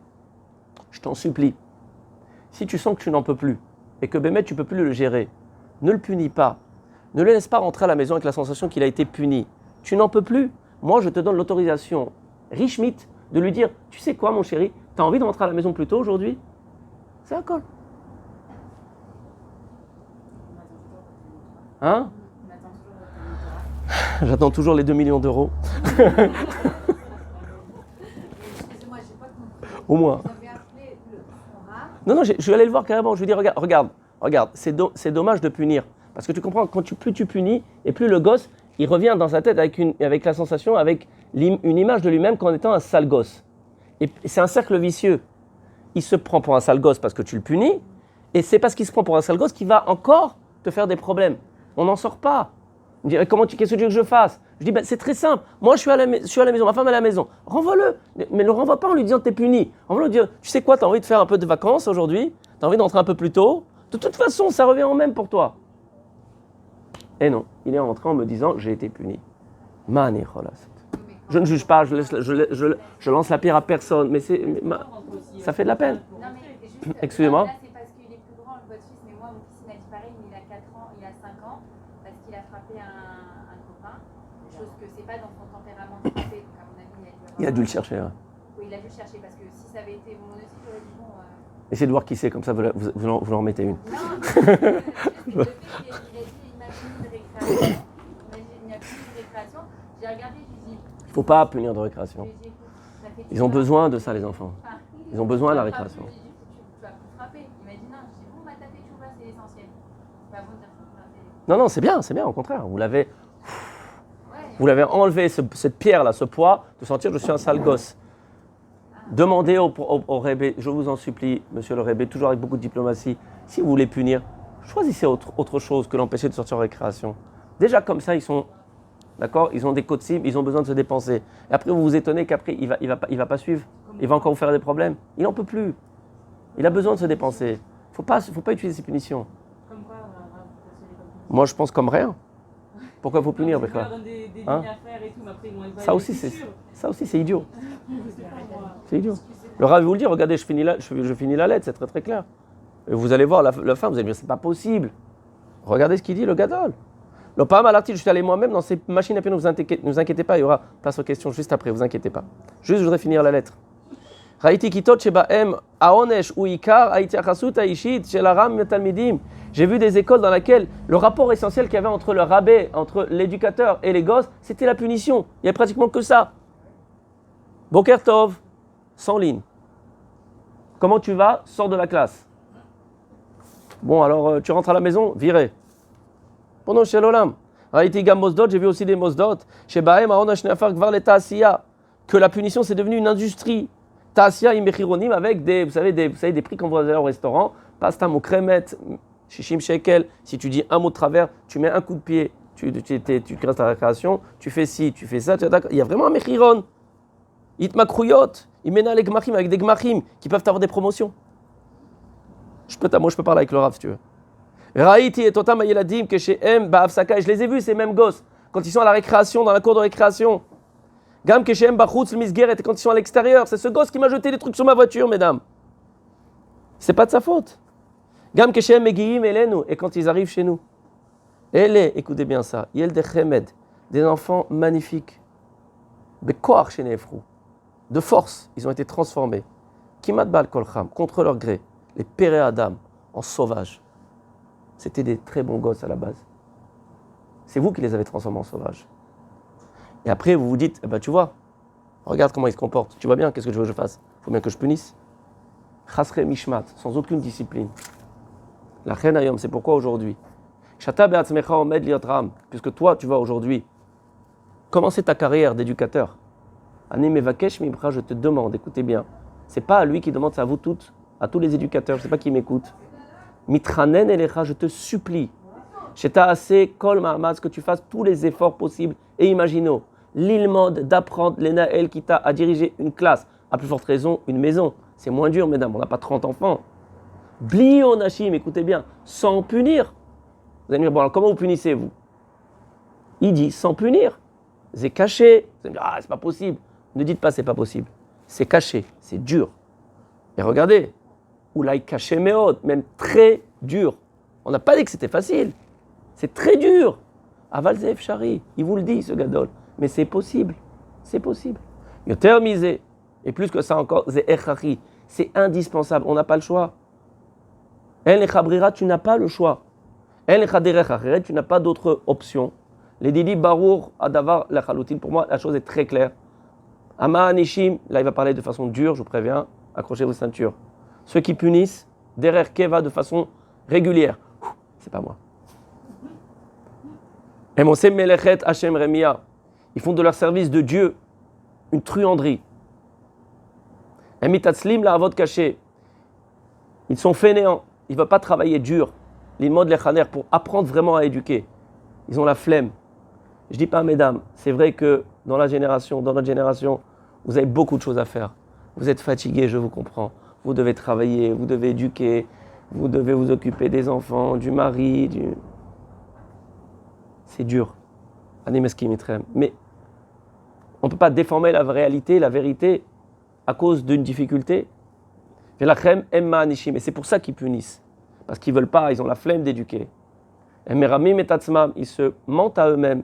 je t'en supplie, si tu sens que tu n'en peux plus et que Bémet, tu ne peux plus le gérer, ne le punis pas. Ne le laisse pas rentrer à la maison avec la sensation qu'il a été puni. Tu n'en peux plus. Moi, je te donne l'autorisation, Richmit, de lui dire, tu sais quoi, mon chéri, tu as envie de rentrer à la maison plus tôt aujourd'hui? C'est un col. Hein? J'attends toujours les 2 millions d'euros. Excusez-moi, j'ai pas compris. Au moins. Vous avez appelé le Torah. Non, je vais aller le voir carrément. Je lui dis, regarde, c'est dommage de punir. Parce que tu comprends, plus tu punis, et plus le gosse, il revient dans sa tête avec la sensation, avec une image de lui-même qu'en étant un sale gosse. Et c'est un cercle vicieux. Il se prend pour un sale gosse parce que tu le punis, et c'est parce qu'il se prend pour un sale gosse qu'il va encore te faire des problèmes. On n'en sort pas. Il me dit, qu'est-ce que tu veux que je fasse? Je dis, c'est très simple. Moi, je suis à la maison, ma femme est à la maison. Renvoie-le. Mais ne le renvoie pas en lui disant que tu es puni. Renvoie-le en lui disant, tu sais quoi, tu as envie de faire un peu de vacances aujourd'hui? Tu as envie d'entrer un peu plus tôt? De toute façon, ça revient au même pour toi. Et non, il est rentré en me disant, j'ai été puni. Mani cholas. Je ne juge pas, je lance la pierre à personne, mais ça fait de la peine. Non, mais juste. Excusez-moi. Là, c'est parce qu'il est plus grand, votre fils, mais moi, mon fils, il m'a dit pareil, mais il a 4 ans, il a 5 ans, parce qu'il a frappé un copain. Chose que c'est pas dans son tempérament de frapper, donc à mon avis, Il a dû le chercher. Ouais. Oui, il a dû le chercher, parce que si ça avait été mon aussi, j'aurais dit bon. Essayez de voir qui c'est, comme ça vous en remettez une. Non, le fait qu'il a dit il m'a puni de récréation. Il m'a puni de récréation. J'ai regardé, je lui ai dit. Il ne faut pas punir de récréation. Je lui ai dit, écoute, ça fait Ils ont besoin de ça, les enfants. Ils ont besoin de la récréation. Je lui ai dit, tu vas plus frapper. Il m'a dit non. Je lui ai dit, bon, bah, taper tout là, c'est l'essentiel. C'est pas bon de dire ça. Non, c'est bien, au contraire. Vous l'avez enlevé, cette pierre-là, ce poids, de sentir je suis un sale gosse. Demandez au Rébé, je vous en supplie, monsieur le Rébé, toujours avec beaucoup de diplomatie, si vous voulez punir, choisissez autre chose que l'empêcher de sortir en récréation. Déjà comme ça, ils sont, d'accord, ils ont des codes cibles, ils ont besoin de se dépenser. Et après, vous vous étonnez qu'après, il va pas suivre, il va encore vous faire des problèmes. Il n'en peut plus. Il a besoin de se dépenser. Faut pas utiliser ces punitions. Comme quoi, Moi, je pense comme rien. Pourquoi il faut punir, Bechra? Bechra? Ils donne des lignes Hein? à faire et tout, mais après ils vont être Ça aussi, c'est idiot. Je sais pas, moi. C'est idiot. Le Rav vous le dit, regardez, je finis la lettre, c'est très très clair. Et vous allez voir la fin, vous allez dire, c'est pas possible. Regardez ce qu'il dit, le Gadol. Le Pam Alarti, je suis allé moi-même dans ces machines à piano, ne vous inquiétez pas, il y aura place aux questions juste après, vous inquiétez pas. Juste, je voudrais finir la lettre. Raïti kitot shebaem aonesh ou ikar haïti achasut haishit shelaram talmidim. J'ai vu des écoles dans lesquelles le rapport essentiel qu'il y avait entre le rabbin, entre l'éducateur et les gosses, c'était la punition. Il n'y avait pratiquement que ça. Boker Tov, 100 lignes. Comment tu vas? Sors de la classe. Bon, alors tu rentres à la maison, viré. Pendant chez l'Olam. Raïti gam mosdot, j'ai vu aussi des mosdot. Chez Bahem, aonesh neafar gvar le ta'asiya. Que la punition, c'est devenu une industrie. Ta'asiya imechironim avec des prix qu'on voit au restaurant. Pasta mokremet. Shishim shekel, si tu dis un mot de travers, tu mets un coup de pied, tu restes à la récréation, tu fais ci, tu fais ça, il y a vraiment un mechiron. Itmakrouyot, il mène les gmachim avec des gmachim qui peuvent avoir des promotions. Moi je peux parler avec le Rav si tu veux. Raïti et Totam Ayeladim, que chez M, Ba'afsaka, je les ai vus ces mêmes gosses, quand ils sont à la récréation, dans la cour de récréation. Gam que chez M, Bachutz, le Misgeret, quand ils sont à l'extérieur, c'est ce gosse qui m'a jeté des trucs sur ma voiture, mesdames. C'est pas de sa faute. Gam keshem megiim elenu, et quand ils arrivent chez nous, écoutez bien ça, yel de chemed, des enfants magnifiques, bekoach shenefru, de force, ils ont été transformés, kimat bal kolcham, contre leur gré, les péré Adam, en sauvages. C'était des très bons gosses à la base. C'est vous qui les avez transformés en sauvages. Et après vous vous dites, tu vois, regarde comment ils se comportent, tu vois bien, qu'est-ce que tu veux que je fasse? Il faut bien que je punisse. Chasre mishmat, sans aucune discipline. La reine ayom, c'est pourquoi aujourd'hui, puisque toi tu vas aujourd'hui commencer ta carrière d'éducateur. Je te demande, écoutez bien, c'est pas à lui qui demande, c'est à vous toutes, à tous les éducateurs, je ne sais pas qui m'écoute. Mitranen elecha, je te supplie, que tu fasses tous les efforts possibles et imaginaux. L'ilmod d'apprendre l'Enaël qui t'a à diriger une classe, à plus forte raison une maison. C'est moins dur, mesdames, on n'a pas 30 enfants. Bli onashim, écoutez bien, sans punir. Vous allez me dire, bon, alors comment vous punissez, vous? Il dit, sans punir. C'est caché. Vous allez me dire, ah, c'est pas possible. Ne dites pas, c'est pas possible. C'est caché, c'est dur. Et regardez, Oulaï caché méod, même très dur. On n'a pas dit que c'était facile. C'est très dur. Aval Zef Shari, il vous le dit, ce gadol. Mais c'est possible. C'est possible. Yoter misé. Et plus que ça encore, Zeh c'est indispensable. On n'a pas le choix. El Echabrira, tu n'as pas le choix. El Echaderech Acheret, tu n'as pas d'autre option. Les Didi Barour Adavar Lachaloutin, pour moi, la chose est très claire. Ama Anishim, là il va parler de façon dure, je vous préviens, accrochez vos ceintures. Ceux qui punissent, Derer Keva de façon régulière. C'est pas moi. Emosé Melechet Hashem Remia. Ils font de leur service de Dieu une truanderie. Emitatzlim la avot caché. Ils sont fainéants. Ils ne veulent pas travailler dur. L'ilmod lechaner pour apprendre vraiment à éduquer. Ils ont la flemme. Je ne dis pas, mesdames, c'est vrai que dans notre génération, vous avez beaucoup de choses à faire. Vous êtes fatigués, je vous comprends. Vous devez travailler, vous devez éduquer, vous devez vous occuper des enfants, du mari, C'est dur. Mais on ne peut pas déformer la réalité, la vérité, à cause d'une difficulté. Et c'est pour ça qu'ils punissent. Parce qu'ils ne veulent pas, ils ont la flemme d'éduquer. Ils se mentent à eux-mêmes.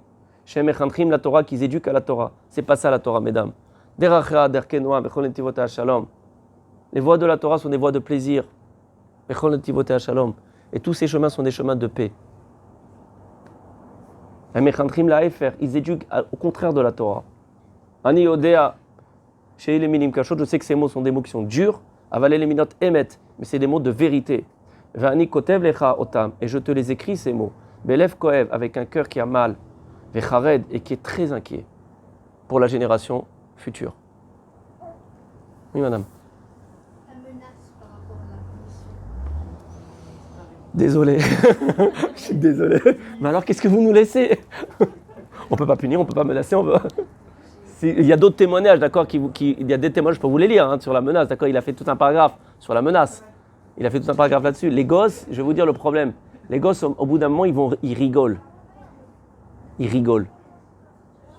La Torah, qu'ils éduquent à la Torah. C'est pas ça la Torah, mesdames. Les voies de la Torah sont des voies de plaisir. Et tous ces chemins sont des chemins de paix. Ils éduquent au contraire de la Torah. Je sais que ces mots sont des mots qui sont durs. Mais c'est des mots de vérité. Et je te les écris, ces mots. Avec un cœur qui a mal. Et qui est très inquiet pour la génération future. Oui, madame. La menace par rapport à la punition. Désolé. Je suis désolé. Mais alors, qu'est-ce que vous nous laissez? On ne peut pas punir, on ne peut pas menacer, on veut. Il y a d'autres témoignages, d'accord, il y a des témoignages, je peux vous les lire, sur la menace, d'accord, il a fait tout un paragraphe sur la menace. Il a fait tout un paragraphe là-dessus. Les gosses, je vais vous dire le problème. Les gosses, au bout d'un moment, ils rigolent. Ils rigolent.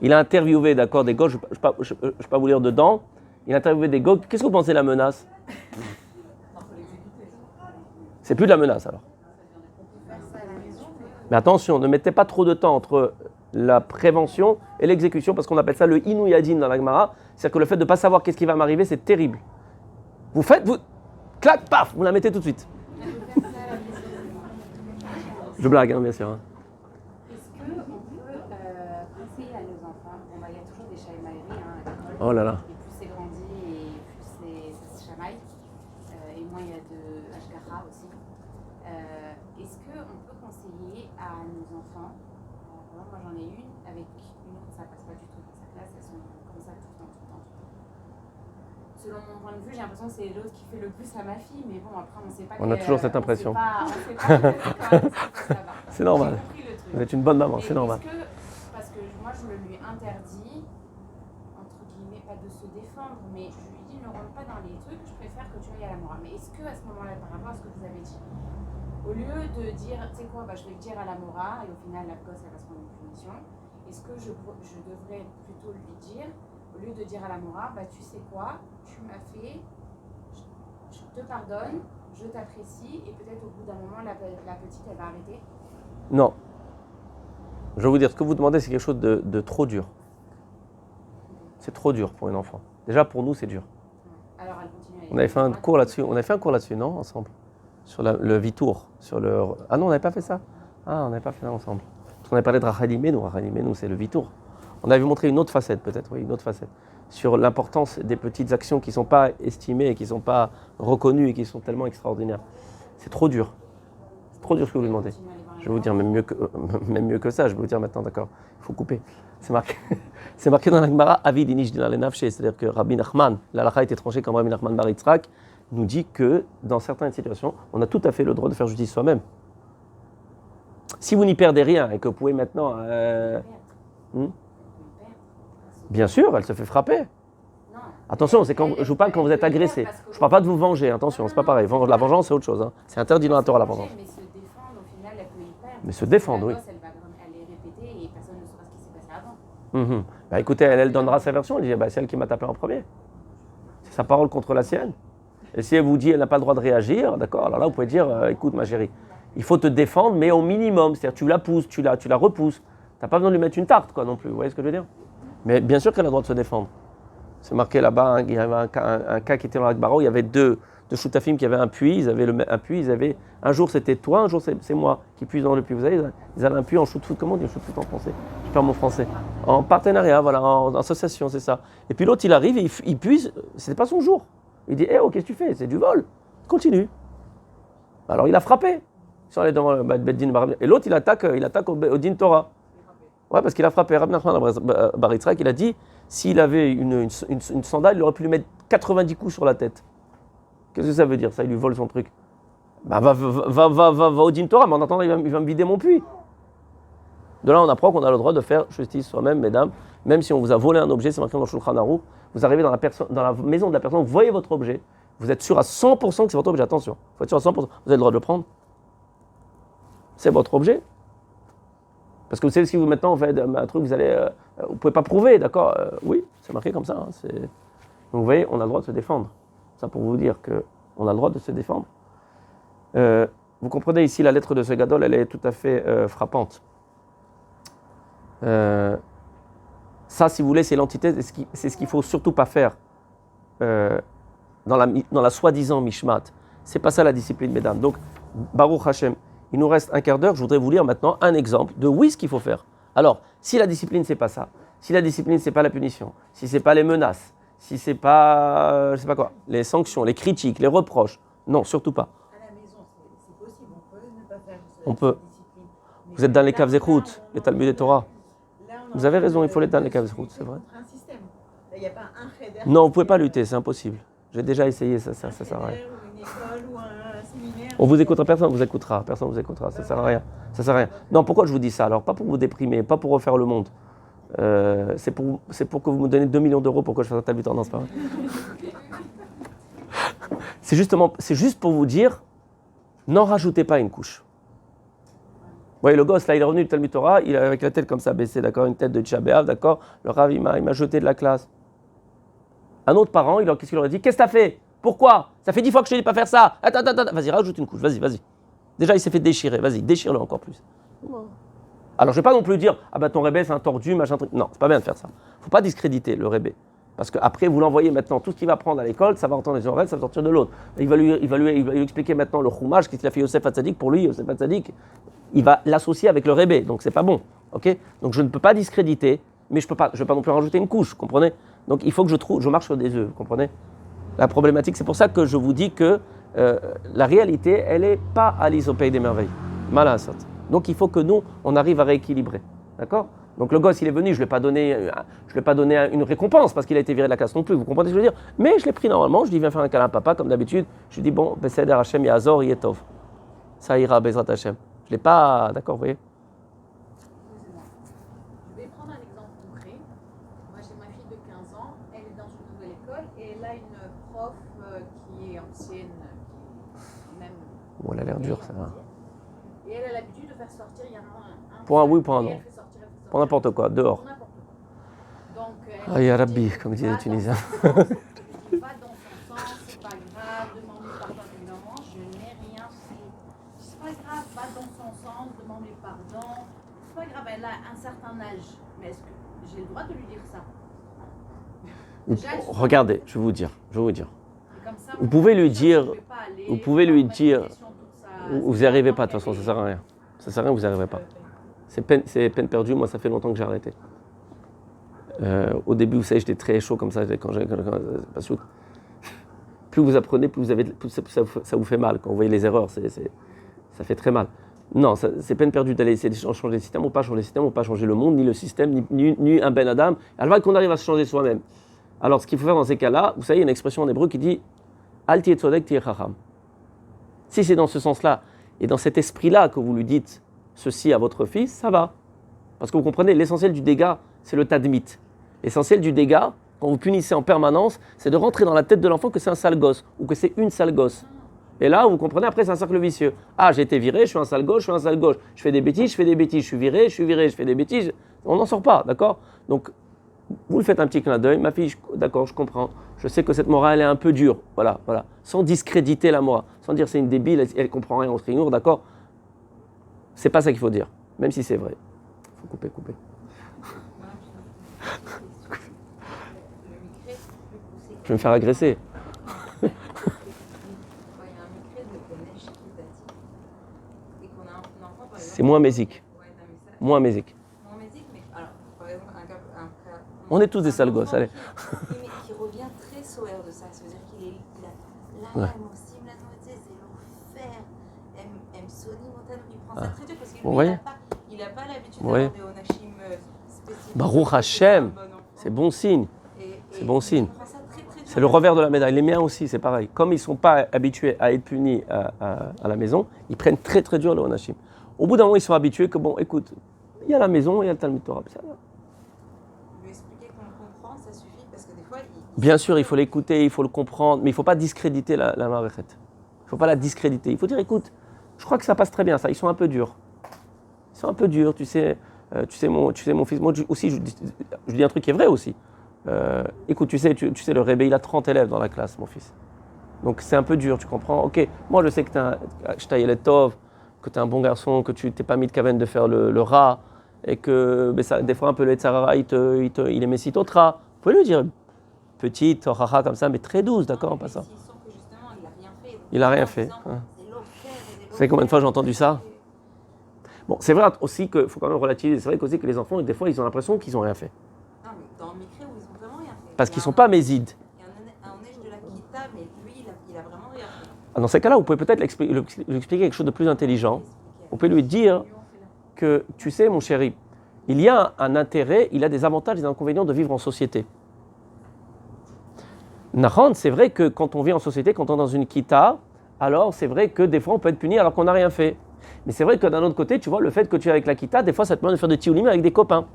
Il a interviewé, d'accord, des gosses, je ne vais pas vous lire dedans. Il a interviewé des gosses. Qu'est-ce que vous pensez de la menace? C'est plus de la menace, alors. Mais attention, ne mettez pas trop de temps entre la prévention et l'exécution, parce qu'on appelle ça le inuyadin dans la Gemara. C'est-à-dire que le fait de ne pas savoir qu'est-ce qui va m'arriver, c'est terrible. Vous faites, clac, paf, vous la mettez tout de suite. Je blague, bien sûr. Est-ce qu'on peut conseiller à nos enfants, il y a toujours des chamailleries à l'école, Oh là là. et plus c'est grandi et plus ça se chamaille, et moins il y a de hashgacha aussi. Est-ce qu'on peut conseiller à nos enfants, moi j'en ai une, avec une autre ça passe pas du tout dans sa classe, elles sont comme ça tout le temps. Selon mon point de vue, j'ai l'impression que c'est l'autre qui fait le plus à ma fille, mais bon, après, on ne sait pas. On a toujours cette impression. On sait pas C'est normal. Vous êtes une bonne maman, c'est normal. Parce que moi, je le lui interdis, entre guillemets, pas de se défendre, mais je lui dis ne rentre pas dans les trucs, je préfère que tu ailles à la morale. Mais est-ce qu'à ce moment-là, par rapport à ce que vous avez dit, au lieu de dire, tu sais quoi, je vais le dire à la morale, et au final, la gosse, elle va se prendre une punition, est-ce que je devrais plutôt lui dire, au lieu de dire à la Mora, tu sais quoi, tu m'as fait, je te pardonne, je t'apprécie, et peut-être au bout d'un moment, la petite, elle va arrêter? Non. Je vais vous dire, ce que vous demandez, c'est quelque chose de trop dur. C'est trop dur pour un enfant. Déjà, pour nous, c'est dur. Alors, elle continue à On avait fait un cours là-dessus. On avait fait un cours là-dessus, non, ensemble? Sur le Vitour. Ah non, on n'avait pas fait ça. Ah, on n'avait pas fait ça ensemble. Parce qu'on avait parlé de Rachel Imenu. Rachel Imenu, c'est le Vitour. On avait montré une autre facette, peut-être, oui, une autre facette, sur l'importance des petites actions qui ne sont pas estimées, et qui ne sont pas reconnues et qui sont tellement extraordinaires. C'est trop dur. C'est trop dur ce que vous demandez. Je vais vous dire même mieux que ça. Je vais vous dire maintenant, d'accord, il faut couper. C'est marqué dans la Gemara, Avid inish dinar lenafshe, c'est-à-dire que Rabbi Nachman, l'halakha est tranchée comme Rabbi Nachman bar Yitzhak, nous dit que dans certaines situations, on a tout à fait le droit de faire justice soi-même. Si vous n'y perdez rien et que vous pouvez maintenant... Bien sûr, elle se fait frapper. Non. Attention, c'est quand, je vous parle quand vous êtes agressé. Je ne parle pas de vous venger, attention, c'est pas pareil. La vengeance, c'est autre chose. C'est interdit dans la Torah, la vengeance. Mais se défendre, au final, elle peut y perdre. Mais se défendre, oui. La gosse, elle est répétée et personne ne saura ce qui s'est passé avant. Bah écoutez, elle donnera sa version. Elle dit, bah, c'est elle qui m'a tapé en premier. C'est sa parole contre la sienne. Et si elle vous dit, elle n'a pas le droit de réagir, d'accord, alors là, vous pouvez dire, écoute, ma chérie, il faut te défendre, mais au minimum. C'est-à-dire, tu la pousses, tu la repousses. Tu n'as pas besoin de lui mettre une tarte, quoi, non plus. Vous voyez ce que je veux dire? Mais bien sûr qu'elle a le droit de se défendre. C'est marqué là-bas, hein, il y avait un cas qui était dans l'Akbara où il y avait deux choutafim qui avaient un puits. Ils avaient un puits, un jour c'était toi, un jour c'est moi qui puise dans le puits. Vous savez, ils avaient un puits en shoot-foot. Comment on dit shoot-foot en français? Je perds mon français. En partenariat, voilà, en association, c'est ça. Et puis l'autre, il arrive et il puise, c'était pas son jour. Il dit, oh, qu'est-ce que tu fais? C'est du vol. Continue. Alors il a frappé. Ils sont allés devant le Beddin Bar. Et l'autre, il attaque au Din Torah. Ouais, parce qu'il a frappé. Rabbi Nachman Bar Yitzhak, il a dit, s'il avait une sandale, il aurait pu lui mettre 90 coups sur la tête. Qu'est-ce que ça veut dire, ça? Il lui vole son truc. Bah, va au Din Torah, mais en attendant, il va me vider mon puits. De là, on apprend qu'on a le droit de faire justice soi-même, mesdames. Même si on vous a volé un objet, c'est marqué dans le Shulchan Aruch, vous arrivez dans la maison de la personne, vous voyez votre objet, vous êtes sûr à 100% que c'est votre objet. Attention, il faut être sûr à 100%. Vous avez le droit de le prendre. C'est votre objet. Parce que vous savez, si vous maintenant faites un truc, vous ne pouvez pas prouver, d'accord? Oui, c'est marqué comme ça. Hein, donc vous voyez, on a le droit de se défendre. Ça pour vous dire qu'on a le droit de se défendre. Vous comprenez ici, la lettre de ce Gadol, elle est tout à fait frappante. Ça, si vous voulez, c'est l'antithèse, c'est ce qu'il ne faut surtout pas faire dans la soi-disant Mishmat. C'est pas ça la discipline, mesdames. Donc, Baruch Hashem, il nous reste un quart d'heure. Je voudrais vous lire maintenant un exemple de oui, ce qu'il faut faire. Alors, si la discipline, c'est pas ça, si la discipline, c'est pas la punition, si c'est pas les menaces, si c'est pas, je sais pas quoi, les sanctions, les critiques, les reproches, non, surtout pas. À la maison, c'est possible, on peut ne pas faire On peut. discipline. Vous êtes dans les caves Zechout, les Talmud et Torah. Vous avez raison, il faut être dans les caves Zechout, c'est vrai. Un système. Il n'y a pas un cheder. Non, vous pouvez pas lutter, c'est impossible. J'ai déjà essayé, ça sert à rien. Ou une école ou un séminaire. On vous écoutera, personne vous écoutera, ça sert à rien. Ça sert à rien. Non, pourquoi je vous dis ça alors? Pas pour vous déprimer, pas pour refaire le monde. C'est pour que vous me donnez 2 millions d'euros pour que je fasse un tableau tendance, pas vrai? C'est juste pour vous dire, n'en rajoutez pas une couche. Vous voyez, le gosse, là, il est revenu du Talmud Torah, il est avec la tête comme ça baissée, d'accord, une tête de Tisha B'Av, d'accord, le Rav, il m'a jeté de la classe. Un autre parent, qu'est-ce qu'il aurait dit? Qu'est-ce que t'as fait? Pourquoi? Ça fait 10 fois que je te dis pas faire ça. Attends. Vas-y, rajoute une couche, vas-y. Déjà, il s'est fait déchirer, vas-y, déchire-le encore plus. Alors, je ne vais pas non plus dire, ah ben ton rébé, c'est un tordu, machin truc. Non, c'est pas bien de faire ça. Il ne faut pas discréditer le rébé. Parce qu'après, vous l'envoyez maintenant, tout ce qu'il va prendre à l'école, ça va entendre les oreilles, ça va sortir de l'autre. Il va lui expliquer maintenant le chumash, qu'est-ce qu'il a fait Yosef Hatzadik. Pour lui, Yosef Hatzadik, il va l'associer avec le rébé, donc c'est pas bon. Okay, donc je ne peux pas discréditer, mais je ne vais pas non plus rajouter une couche, comprenez? Donc il faut que je marche sur des œufs, vous comprenez? La problématique, c'est pour ça que je vous dis que la réalité, elle n'est pas à l'Is au pays des merveilles. Malin, ça. Donc il faut que nous, on arrive à rééquilibrer. D'accord? Donc le gosse, il est venu, je ne lui ai pas donné une récompense parce qu'il a été viré de la classe non plus, vous comprenez ce que je veux dire? Mais je l'ai pris normalement, je lui viens faire un câlin à papa, comme d'habitude. Je lui dis, bon, Beseder Hashem Yazor Yetov. Ça ira, Bezrat Hashem. Je ne l'ai pas, d'accord, vous voyez? Excusez-moi. Je vais prendre un exemple concret. Moi, j'ai ma fille de 15 ans, elle est dans une nouvelle école et elle a une prof qui est ancienne, qui est même. Bon, elle a l'air dure, ça va. Et elle a l'habitude de faire sortir, il y a un Pour un oui ou pour un et non? elle fait sortir. Pour n'importe quoi, dehors. Pour n'importe quoi. Donc, Ah, ya Rabbi, comme disent les Tunisiens. Va dans son sens, c'est pas grave, demande pardon évidemment, je n'ai rien fait. C'est pas grave, va dans son sens, demande pardon. C'est pas grave, elle a un certain âge. Mais est-ce que j'ai le droit de lui dire ça? Déjà, elle se- Regardez, je vais vous dire. et comme ça, Vous pouvez lui dire, je vais pas aller vous pouvez lui mettre dire, en question toute sa- vous n'y arrivez pas, de toute façon, ça ne sert à rien. Ça sert à rien, vous n'y arriverez pas. C'est peine perdue, moi ça fait longtemps que j'ai arrêté. Au début, vous savez, j'étais très chaud comme ça, plus vous apprenez, plus ça vous fait mal. Quand vous voyez les erreurs, ça fait très mal. Non, c'est peine perdue d'aller essayer de changer le système, ou pas changer le système, ou pas changer le monde, ni le système, ni un Ben Adam. Alors qu'on arrive à se changer soi-même. Alors ce qu'il faut faire dans ces cas-là, vous savez, il y a une expression en hébreu qui dit « Al tiye tzodek tiye chacham ». Si c'est dans ce sens-là, et dans cet esprit-là que vous lui dites ceci à votre fils, ça va. Parce que vous comprenez, l'essentiel du dégât, c'est le tadmit. L'essentiel du dégât, quand vous punissez en permanence, c'est de rentrer dans la tête de l'enfant que c'est un sale gosse, ou que c'est une sale gosse. Et là, vous comprenez, après, c'est un cercle vicieux. Ah, j'ai été viré, je suis un sale gauche, je suis un sale gauche. Je fais des bêtises, je fais des bêtises. Je suis viré, je fais des bêtises. On n'en sort pas, d'accord? Donc, vous lui faites un petit clin d'œil. Ma fille, d'accord, je comprends. Je sais que cette morale, elle est un peu dure. Voilà, voilà. Sans discréditer la morale. Sans dire c'est une débile, elle comprend rien au trinour, d'accord? C'est pas ça qu'il faut dire. Même si c'est vrai. Il faut couper. Je vais me faire agresser. Quand il y a un micré de neige qui est et qu'on a un enfant, par exemple. C'est moins mésique. Ouais, non, mais ça- Moins mésique. Moins mésique, mais alors, par exemple, un cas. On est tous des sales un gosses, enfant allez. qui revient très sourire de ça. Ça veut dire qu'il a. Ouais. Là, moi aussi, la nourriture, c'est l'enfer. M. Sony Montano, il prend ça très dur parce qu'il Vous voyez n'a pas l'habitude Vous voyez d'avoir des onachim spécifiques. Baruch Hashem, C'est un bon enfant. c'est bon signe. C'est bon signe. Il prend ça très, très dur. C'est le revers de la médaille. Les miens aussi, c'est pareil. Comme ils ne sont pas habitués à être punis à la maison, ils prennent très très dur le Onashim. Au bout d'un moment, ils sont habitués que bon, écoute, il y a la maison, il y a le Talmud Torah. Ça va. Lui expliquer qu'on comprend, ça suffit parce que des fois, Bien sûr, il faut l'écouter, il faut le comprendre, mais il ne faut pas discréditer la Maréchet. Il ne faut pas la discréditer. Il faut dire, écoute, je crois que ça passe très bien, ça. Ils sont un peu durs. Ils sont un peu durs, tu sais mon fils. Moi aussi, je dis un truc qui est vrai aussi. Écoute, tu sais, le Rebbe, il a 30 élèves dans la classe, mon fils. Donc c'est un peu dur, tu comprends? Ok, moi je sais que tu es tov, que tu es un bon garçon, que tu t'es pas mis de caverne de faire le rat, et que des fois un peu le Tzarara, il est messitotra. Vous pouvez lui dire, petite, haha, comme ça, mais très douce, d'accord, en passant. s'ils sentent que justement, il n'a rien fait. donc Il n'a rien en fait. disant, Hein. C'est l'enfer, Vous savez combien de fois j'ai entendu ça? Bon, c'est vrai aussi qu'il faut quand même relativiser. C'est vrai aussi que les enfants, des fois, ils ont l'impression qu'ils n'ont rien fait. Non, mais dans le micré où ils ont vraiment rien fait. Parce qu'ils ne sont pas mésides. Il y a un neige de la Kita, mais lui, il a vraiment rien fait. Dans ces cas-là, vous pouvez peut-être lui expliquer quelque chose de plus intelligent. Vous pouvez lui dire que, tu sais, mon chéri, il y a un intérêt, il a des avantages et des inconvénients de vivre en société. Nahon, c'est vrai que quand on vit en société, quand on est dans une kita, alors c'est vrai que des fois on peut être puni alors qu'on n'a rien fait. Mais c'est vrai que d'un autre côté, tu vois, le fait que tu es avec la kita, des fois ça te permet de faire des tioulim avec des copains.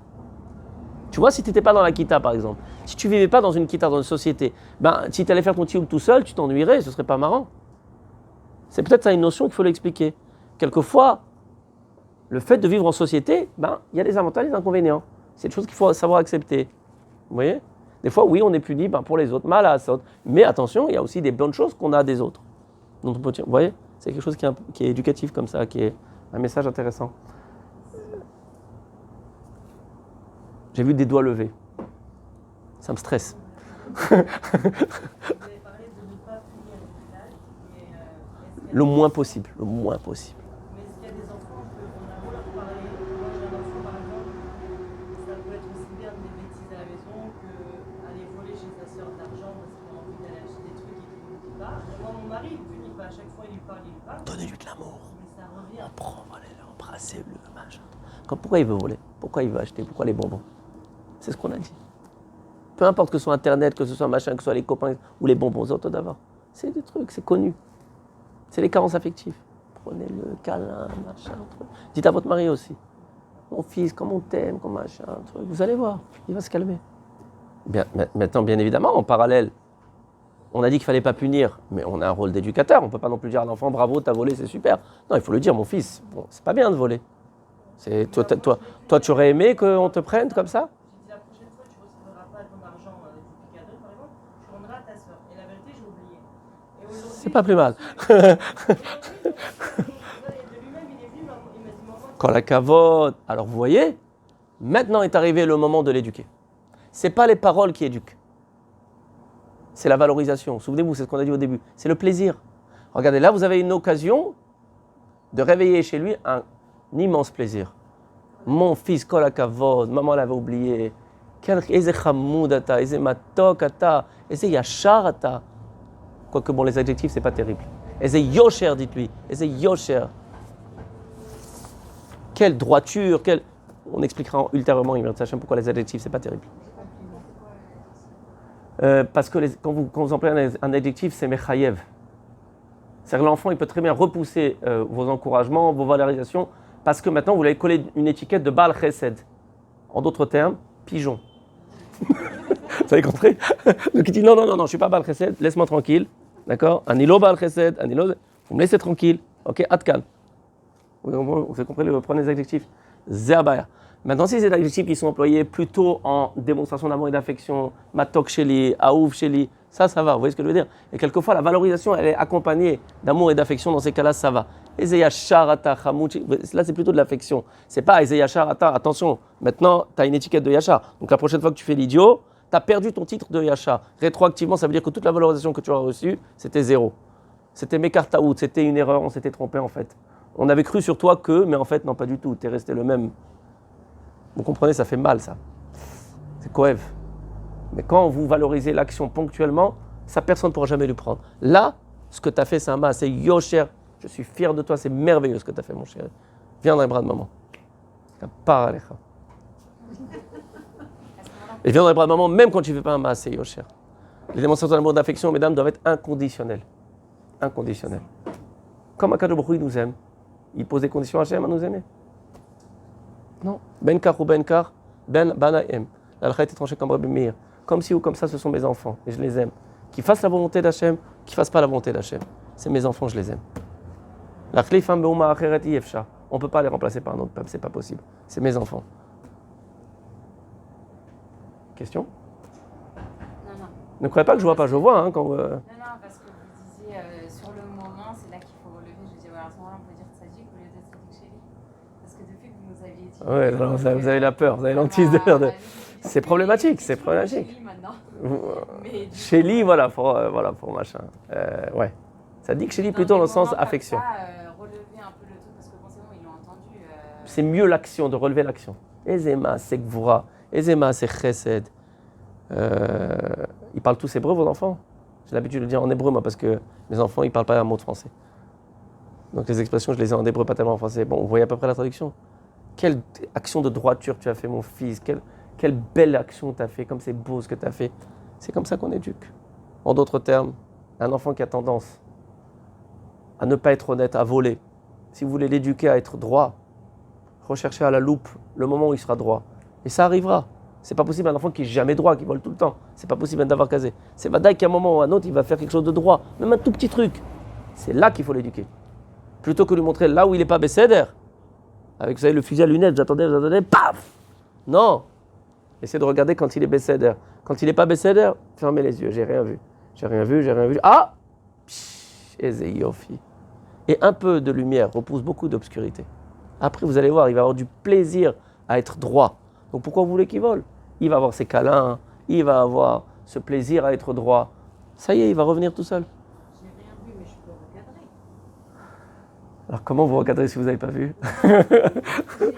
Tu vois, si tu n'étais pas dans la kita par exemple, si tu vivais pas dans une kita, dans une société, ben, si tu allais faire ton tioum tout seul, tu t'ennuierais, ce serait pas marrant. C'est peut-être ça une notion qu'il faut l'expliquer. Quelquefois, le fait de vivre en société, ben, il y a des avantages et des inconvénients. C'est des choses qu'il faut savoir accepter. Vous voyez? Des fois, oui, on est puni pour les autres, mal à ça. Mais attention, il y a aussi des bonnes choses qu'on a des autres. Donc, vous voyez? C'est quelque chose qui est éducatif comme ça, qui est un message intéressant. J'ai vu des doigts levés. Ça me stresse. Vous avez parlé de ne pas punir les pédales. Le moins possible, le moins possible. Mais est-ce qu'il y a des enfants qu'on a beau leur parler? Moi j'ai un enfant par exemple, ça peut être aussi bien des bêtises à la maison qu'aller voler chez sa soeur de l'argent parce qu'il a envie d'aller acheter des trucs et qu'il ne dit pas. Moi mon mari il ne punit pas, à chaque fois il lui parle, Donnez-lui de l'amour. mais ça revient. Embrassez-le, embrassez-le, machin. Pourquoi il veut voler? Pourquoi il veut acheter? Pourquoi les bonbons? C'est ce qu'on a dit. Peu importe que ce soit Internet, que ce soit machin, que ce soit les copains ou les bonbons autres d'abord. C'est des trucs, c'est connu. C'est les carences affectives. Prenez-le, câlin, machin, truc. Dites à votre mari aussi. Mon fils, comme on t'aime, comme machin, truc. Vous allez voir, il va se calmer. Bien, maintenant, bien évidemment, en parallèle, on a dit qu'il ne fallait pas punir, mais on a un rôle d'éducateur. On ne peut pas non plus dire à l'enfant, bravo, t'as volé, c'est super. Non, il faut le dire, mon fils, bon, c'est pas bien de voler. Toi, tu aurais aimé qu'on te prenne comme ça? J'ai dit la prochaine fois tu ne recevras pas ton argent du picador par exemple, tu rendras à ta soeur. Et la vérité j'ai oublié. Et aujourd'hui, C'est pas plus mal. de lui-même il est venu, il m'a dit maman. Quand la cavote. Alors vous voyez, maintenant est arrivé le moment de l'éduquer. C'est pas les paroles qui éduquent. C'est la valorisation. Souvenez-vous, c'est ce qu'on a dit au début. C'est le plaisir. Regardez, là vous avez une occasion de réveiller chez lui un immense plaisir. Mon fils, kol hakavod, maman l'avait oublié. Eze chamoud ata, eze matok ata, eze yachar ata. Quoique bon, les adjectifs, c'est pas terrible. Eze yosher, dites-lui. Eze yosher. Quelle droiture, on expliquera ultérieurement, il Hashem, pourquoi les adjectifs, c'est pas terrible. Parce que quand vous employez un adjectif, c'est mechayev. C'est-à-dire que l'enfant, il peut très bien repousser vos encouragements, vos valorisations, parce que maintenant, vous lui avez collé une étiquette de Baal Chesed. En d'autres termes, pigeon. Vous avez compris? Donc il dit non, je ne suis pas Baal Chesed, laisse-moi tranquille. D'accord? Anilo Baal Chesed, Anilo. Vous me laissez tranquille. Ok, Atkan. Vous avez compris, prenez les adjectifs. Zerbaïa. Maintenant, si c'est des adjectifs qui sont employés plutôt en démonstration d'amour et d'affection, matok sheli, aouf sheli, ça va, vous voyez ce que je veux dire? Et quelquefois, la valorisation, elle est accompagnée d'amour et d'affection, dans ces cas-là, ça va. Ezeya sharata chamouchi, là c'est plutôt de l'affection. C'est pas Ezeya sharata, attention, maintenant tu as une étiquette de yachar. Donc la prochaine fois que tu fais l'idiot, tu as perdu ton titre de yachar. Rétroactivement, ça veut dire que toute la valorisation que tu as reçue, c'était zéro. C'était mekartaout, c'était une erreur, on s'était trompé en fait. On avait cru sur toi que, mais en fait, non, pas du tout, tu es resté le même. Vous comprenez, ça fait mal, ça. C'est coev. Mais quand vous valorisez l'action ponctuellement, ça, personne ne pourra jamais lui prendre. Là, ce que tu as fait, c'est un mas, c'est yosher. Je suis fier de toi, c'est merveilleux ce que tu as fait, mon chéri. Viens dans les bras de maman. Et viens dans les bras de maman, même quand tu ne fais pas un mas, c'est yosher. Les démonstrations d'amour et d'affection, mesdames, doivent être inconditionnelles. Inconditionnelles. Comme Akadosh Baruch Hu, il nous aime. Il pose des conditions à Hachem à nous aimer. Non. Ben kar ou ben kar, ben banaim. La halakha est tranchée comme Rabbi Meir. Comme ci ou comme ça, ce sont mes enfants et je les aime. Qu'ils fassent la volonté d'Hachem, qu'ils ne fassent pas la volonté d'Hachem. C'est mes enfants, je les aime. La khlifam beuma acheret yefsha. On ne peut pas les remplacer par un autre peuple, c'est pas possible. C'est mes enfants. Question? Non. Ne croyez pas que je vois pas, je vois. Hein, quand, Non, parce que vous disiez sur le moment, c'est là qu'il faut relever. Je dis, ouais, à ce moment-là, on peut dire tzadik au lieu d'être tzadik chéri. Parce que depuis que vous nous aviez dit. Ouais, alors, vous avez la peur, vous avez l'antise de l'air de. C'est problématique, c'est problématique. Chéri maintenant. Chéli, voilà, pour machin. Ouais. Ça dit que chéli plutôt dans le sens affection. Relever un peu le truc parce que bon, c'est bon, ils l'ont entendu. C'est mieux l'action, de relever l'action. Ezema, c'est gvura. Ezema, c'est chesed. Ils parlent tous hébreu, vos enfants? J'ai l'habitude de le dire en hébreu, moi, parce que mes enfants, ils ne parlent pas un mot de français. Donc les expressions, je les ai en hébreu, pas tellement en français. Bon, vous voyez à peu près la traduction. Quelle action de droiture tu as fait, mon fils. Quelle belle action tu as fait, comme c'est beau ce que tu as fait. C'est comme ça qu'on éduque. En d'autres termes, un enfant qui a tendance à ne pas être honnête, à voler, si vous voulez l'éduquer à être droit, recherchez à la loupe le moment où il sera droit. Et ça arrivera. C'est pas possible un enfant qui est jamais droit, qui vole tout le temps. C'est pas possible d'avoir casé. C'est vadaï qu'à un moment ou à un autre, il va faire quelque chose de droit. Même un tout petit truc. C'est là qu'il faut l'éduquer. Plutôt que lui montrer là où il n'est pas bécéder. Avec, vous savez, le fusil à lunettes, j'attendais, paf! Non! Essayez de regarder quand il est bécéder. Quand il n'est pas bécéder, fermez les yeux, j'ai rien vu. J'ai rien vu. Ah! Et un peu de lumière repousse beaucoup d'obscurité. Après, vous allez voir, il va avoir du plaisir à être droit. Donc pourquoi vous voulez qu'il vole? Il va avoir ses câlins, il va avoir ce plaisir à être droit. Ça y est, il va revenir tout seul. J'ai rien vu, mais je peux recadrer. Alors comment vous recadrez si vous n'avez pas vu? J'ai rien vu.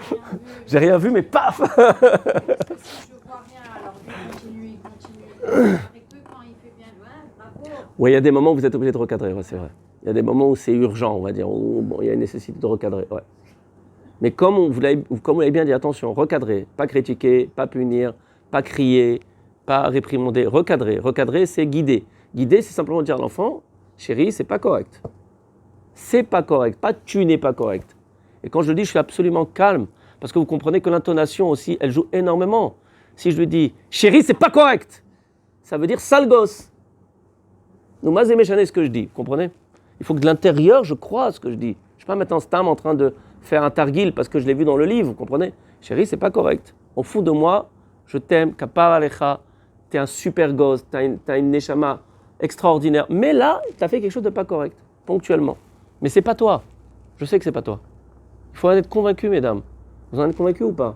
J'ai rien vu, mais paf! Si je vois rien, alors continue. Et que quand il fait bien loin, bravo. Oui, il y a des moments où vous êtes obligé de recadrer, ouais, c'est vrai. Il y a des moments où c'est urgent, on va dire, où bon, il y a une nécessité de recadrer. Ouais. Mais comme vous l'avez bien dit, attention, recadrer, pas critiquer, pas punir, pas crier, pas réprimander, recadrer. Recadrer, c'est guider. Guider, c'est simplement dire à l'enfant, chérie, c'est pas correct. C'est pas correct, pas tu n'es pas correct. Et quand je le dis, je suis absolument calme, parce que vous comprenez que l'intonation aussi, elle joue énormément. Si je lui dis, chérie, c'est pas correct, ça veut dire sale gosse. Nous, moi, méchané ce que je dis, vous comprenez? Il faut que de l'intérieur, je croie à ce que je dis. Je ne suis pas maintenant stam en train de faire un targil parce que je l'ai vu dans le livre, vous comprenez? Chérie, c'est pas correct. Au fond de moi, je t'aime, kapar alecha, t'es un super gosse, t'as une neshama extraordinaire. Mais là, t'as fait quelque chose de pas correct, ponctuellement. Mais c'est pas toi. Je sais que c'est pas toi. Il faut en être convaincu, mesdames. Vous en êtes convaincus ou pas?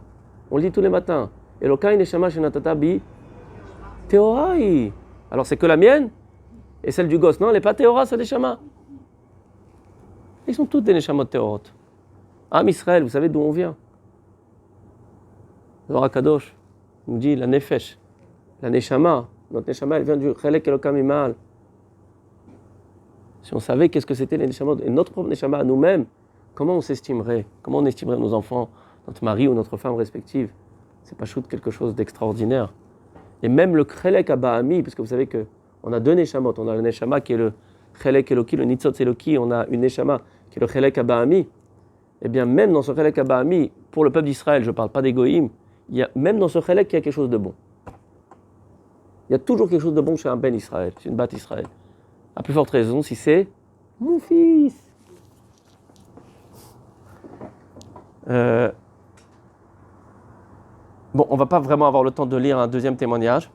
On le dit tous les matins. Elokai neshama shenatata bi teorai. Alors c'est que la mienne et celle du gosse. Non, elle n'est pas théora, c'est neshama. Ils sont toutes des neshamot théorot. Am Israël, vous savez d'où on vient? Le Kadosh nous dit la nefesh, la neshama. Notre neshama, elle vient du chelek elokam imal. Si on savait qu'est-ce que c'était les neshamot, et notre propre neshama à nous-mêmes, comment on s'estimerait? Comment on estimerait nos enfants, notre mari ou notre femme respective? C'est pas shoot quelque chose d'extraordinaire. Et même le chelek abahami, parce que vous savez qu'on a deux neshamot. On a le neshama qui est le chelek eloki, le nitzot eloki. On a une neshama qui est le chelek abahami. Eh bien, même dans ce chelek abahami, pour le peuple d'Israël, je ne parle pas des goïm, même dans ce chelek, il y a quelque chose de bon. Il y a toujours quelque chose de bon chez un ben Israël, chez une bat Israël. À plus forte raison, si c'est Mon fils. Bon, on va pas vraiment avoir le temps de lire un deuxième témoignage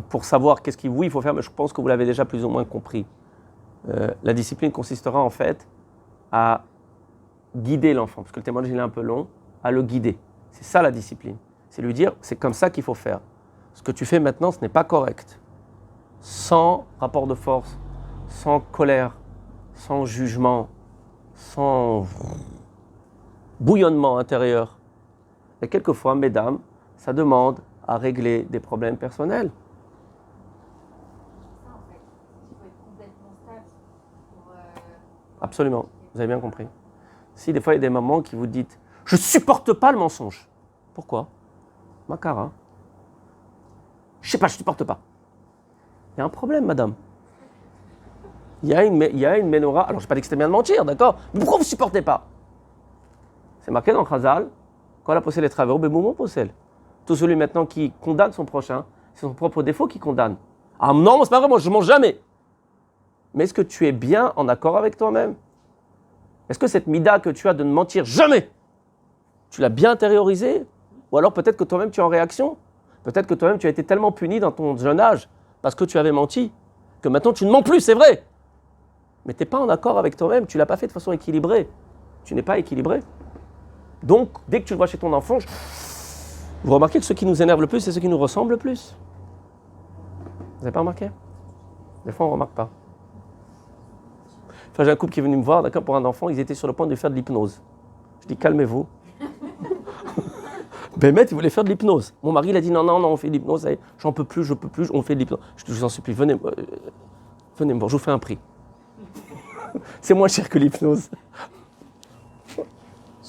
pour savoir qu'est-ce qu'il oui, il faut faire, mais je pense que vous l'avez déjà plus ou moins compris. La discipline consistera en fait à guider l'enfant, parce que le témoignage il est un peu long, à le guider. C'est ça la discipline. C'est lui dire, c'est comme ça qu'il faut faire. Ce que tu fais maintenant, ce n'est pas correct. Sans rapport de force, sans colère, sans jugement, sans bouillonnement intérieur. Et quelquefois, mesdames, ça demande à régler des problèmes personnels. Ça, en fait, il faut être complètement stable pour. Absolument, vous avez bien compris. Si des fois il y a des mamans qui vous disent « Je supporte pas le mensonge ». Pourquoi ? Makara. Je sais pas, je supporte pas. Il y a un problème, madame. Il y a une menorah. Alors je ne sais pas dit que c'était bien de mentir, d'accord ? Mais pourquoi vous ne supportez pas ? C'est marqué dans Chazal, quand la possède les travailleurs, bémoumon possède. Tout celui maintenant qui condamne son prochain, c'est son propre défaut qui condamne. Ah non, c'est pas vrai, moi je ne mens jamais. Mais est-ce que tu es bien en accord avec toi-même ? Est-ce que cette mida que tu as de ne mentir jamais, tu l'as bien intériorisée ? Ou alors peut-être que toi-même tu es en réaction ? Peut-être que toi-même tu as été tellement puni dans ton jeune âge parce que tu avais menti, que maintenant tu ne mens plus, c'est vrai. Mais tu n'es pas en accord avec toi-même, tu ne l'as pas fait de façon équilibrée. Tu n'es pas équilibré. Donc, dès que tu le vois chez ton enfant, vous remarquez que ce qui nous énerve le plus, c'est ce qui nous ressemble le plus. Vous n'avez pas remarqué ? Des fois, on ne remarque pas. Enfin, j'ai un couple qui est venu me voir, d'accord, pour un enfant, ils étaient sur le point de faire de l'hypnose. Je dis, calmez-vous. Bémet, il voulait faire de l'hypnose. Mon mari, il a dit, non, on fait de l'hypnose, j'en peux plus, on fait de l'hypnose. Je dis, je vous en supplie, venez me voir, je vous fais un prix. C'est moins cher que l'hypnose. Ils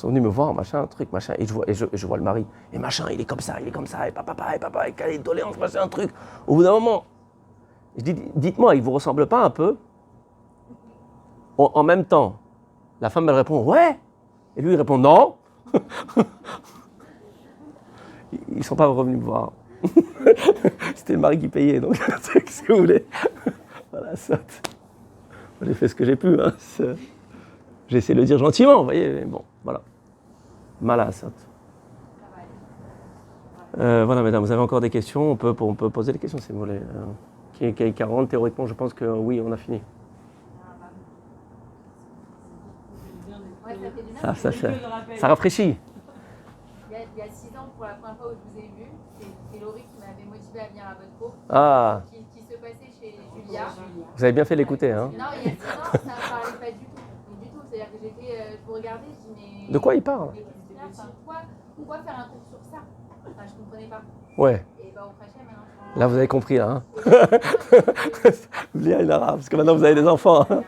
sont venus me voir, machin, un truc, machin, et je vois le mari, et machin, il est comme ça, et papa, et quelle est tolérance, machin, un truc. Au bout d'un moment, je dis, dites-moi, il vous ressemble pas un peu ? En même temps, la femme, elle répond, ouais, et lui, il répond, non. Ils ne sont pas revenus me voir. C'était le mari qui payait, donc c'est ce que vous voulez. Voilà, ça. J'ai fait ce que j'ai pu. Hein. J'ai essayé de le dire gentiment, vous voyez. Mais bon, voilà. Malassat. Voilà, mesdames, vous avez encore des questions ? On peut poser des questions si vous voulez. Qui est 40, théoriquement, je pense que oui, on a fini. Ouais, ça fait du bien. Ça rafraîchit. Il y a 6 ans, pour la première fois où je vous ai vu, c'est Laurie qui m'avait motivé à venir à votre cours. Ah. Qui se passait chez Julia. Vous avez bien fait d'écouter, hein ? Non, il y a 6 ans, ça ne me parlait pas du tout. Mais du tout, c'est-à-dire que je vous regardais, je dis mais. De quoi il parle ? Pourquoi faire un cours sur ça ? Enfin, je ne comprenais pas. Ouais. Et bah, au Prachem, maintenant. Là, vous avez compris, là. Hein. Bien, il arabe, parce que maintenant, vous avez des enfants. Hein.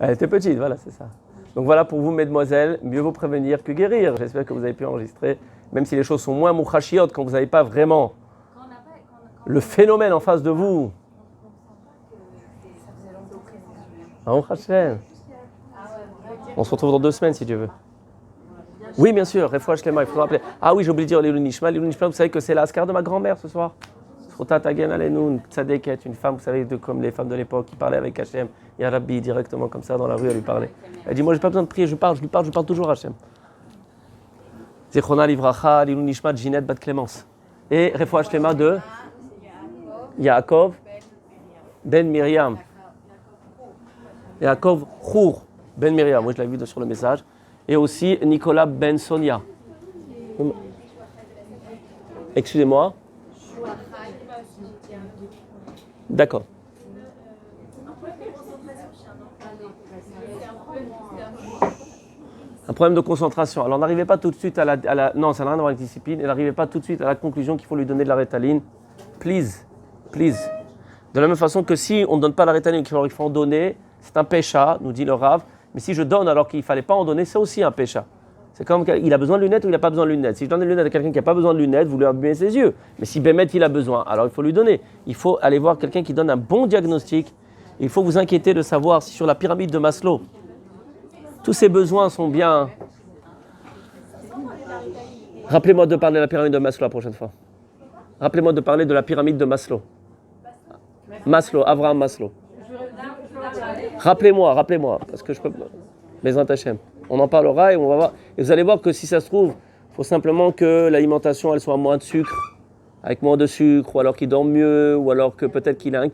Elle était petite, voilà, c'est ça. Donc voilà pour vous, mesdemoiselles, mieux vaut prévenir que guérir. J'espère que vous avez pu enregistrer, même si les choses sont moins mouchachiotes, quand vous n'avez pas vraiment le phénomène en face de vous. On se retrouve dans 2 semaines, si Dieu veut. Oui, bien sûr, Refouach Lema, il faut rappeler. Ah oui, j'ai oublié de dire Leilou Nishma. Leilou Nishma, vous savez que c'est la askar de ma grand-mère ce soir. Une tzadeket, une femme, vous savez, comme les femmes de l'époque, qui parlait avec Hachem. Il y a Rabbi directement comme ça dans la rue, elle lui parlait. Elle dit, moi j'ai pas besoin de prier, je parle toujours à Hachem. Zechrona Livracha, Leilou Nishma, Ginette Bat Clémence. Et Refouach Lema de Yaakov Ben Miriam. Yaakov Chour Ben Miriam, moi je l'avais vu sur le message. Et aussi Nicolas Ben Sonia. Excusez-moi. D'accord. Un problème de concentration. Alors n'arrivez pas tout de suite à la... Non, ça n'a rien à voir avec la discipline. Et n'arrivez pas tout de suite à la conclusion qu'il faut lui donner de la rétaline. Please. De la même façon que si on ne donne pas la rétaline qu'il faut en donner, c'est un pécha, nous dit le Rav. Mais si je donne alors qu'il ne fallait pas en donner, c'est aussi un pécha. C'est comme il a besoin de lunettes ou il n'a pas besoin de lunettes. Si je donne des lunettes à quelqu'un qui n'a pas besoin de lunettes, vous lui abîmez ses yeux. Mais si Bémet il a besoin, alors il faut lui donner. Il faut aller voir quelqu'un qui donne un bon diagnostic. Il faut vous inquiéter de savoir si sur la pyramide de Maslow, tous ces besoins sont bien. Rappelez-moi de parler de la pyramide de Maslow la prochaine fois. Rappelez-moi de parler de la pyramide de Maslow. Maslow, Abraham Maslow. Rappelez-moi, parce que je peux. Bezrat Hashem. On en parlera et on va voir. Et vous allez voir que si ça se trouve, il faut simplement que l'alimentation elle soit moins de sucre, avec moins de sucre, ou alors qu'il dorme mieux, ou alors que peut-être qu'il a un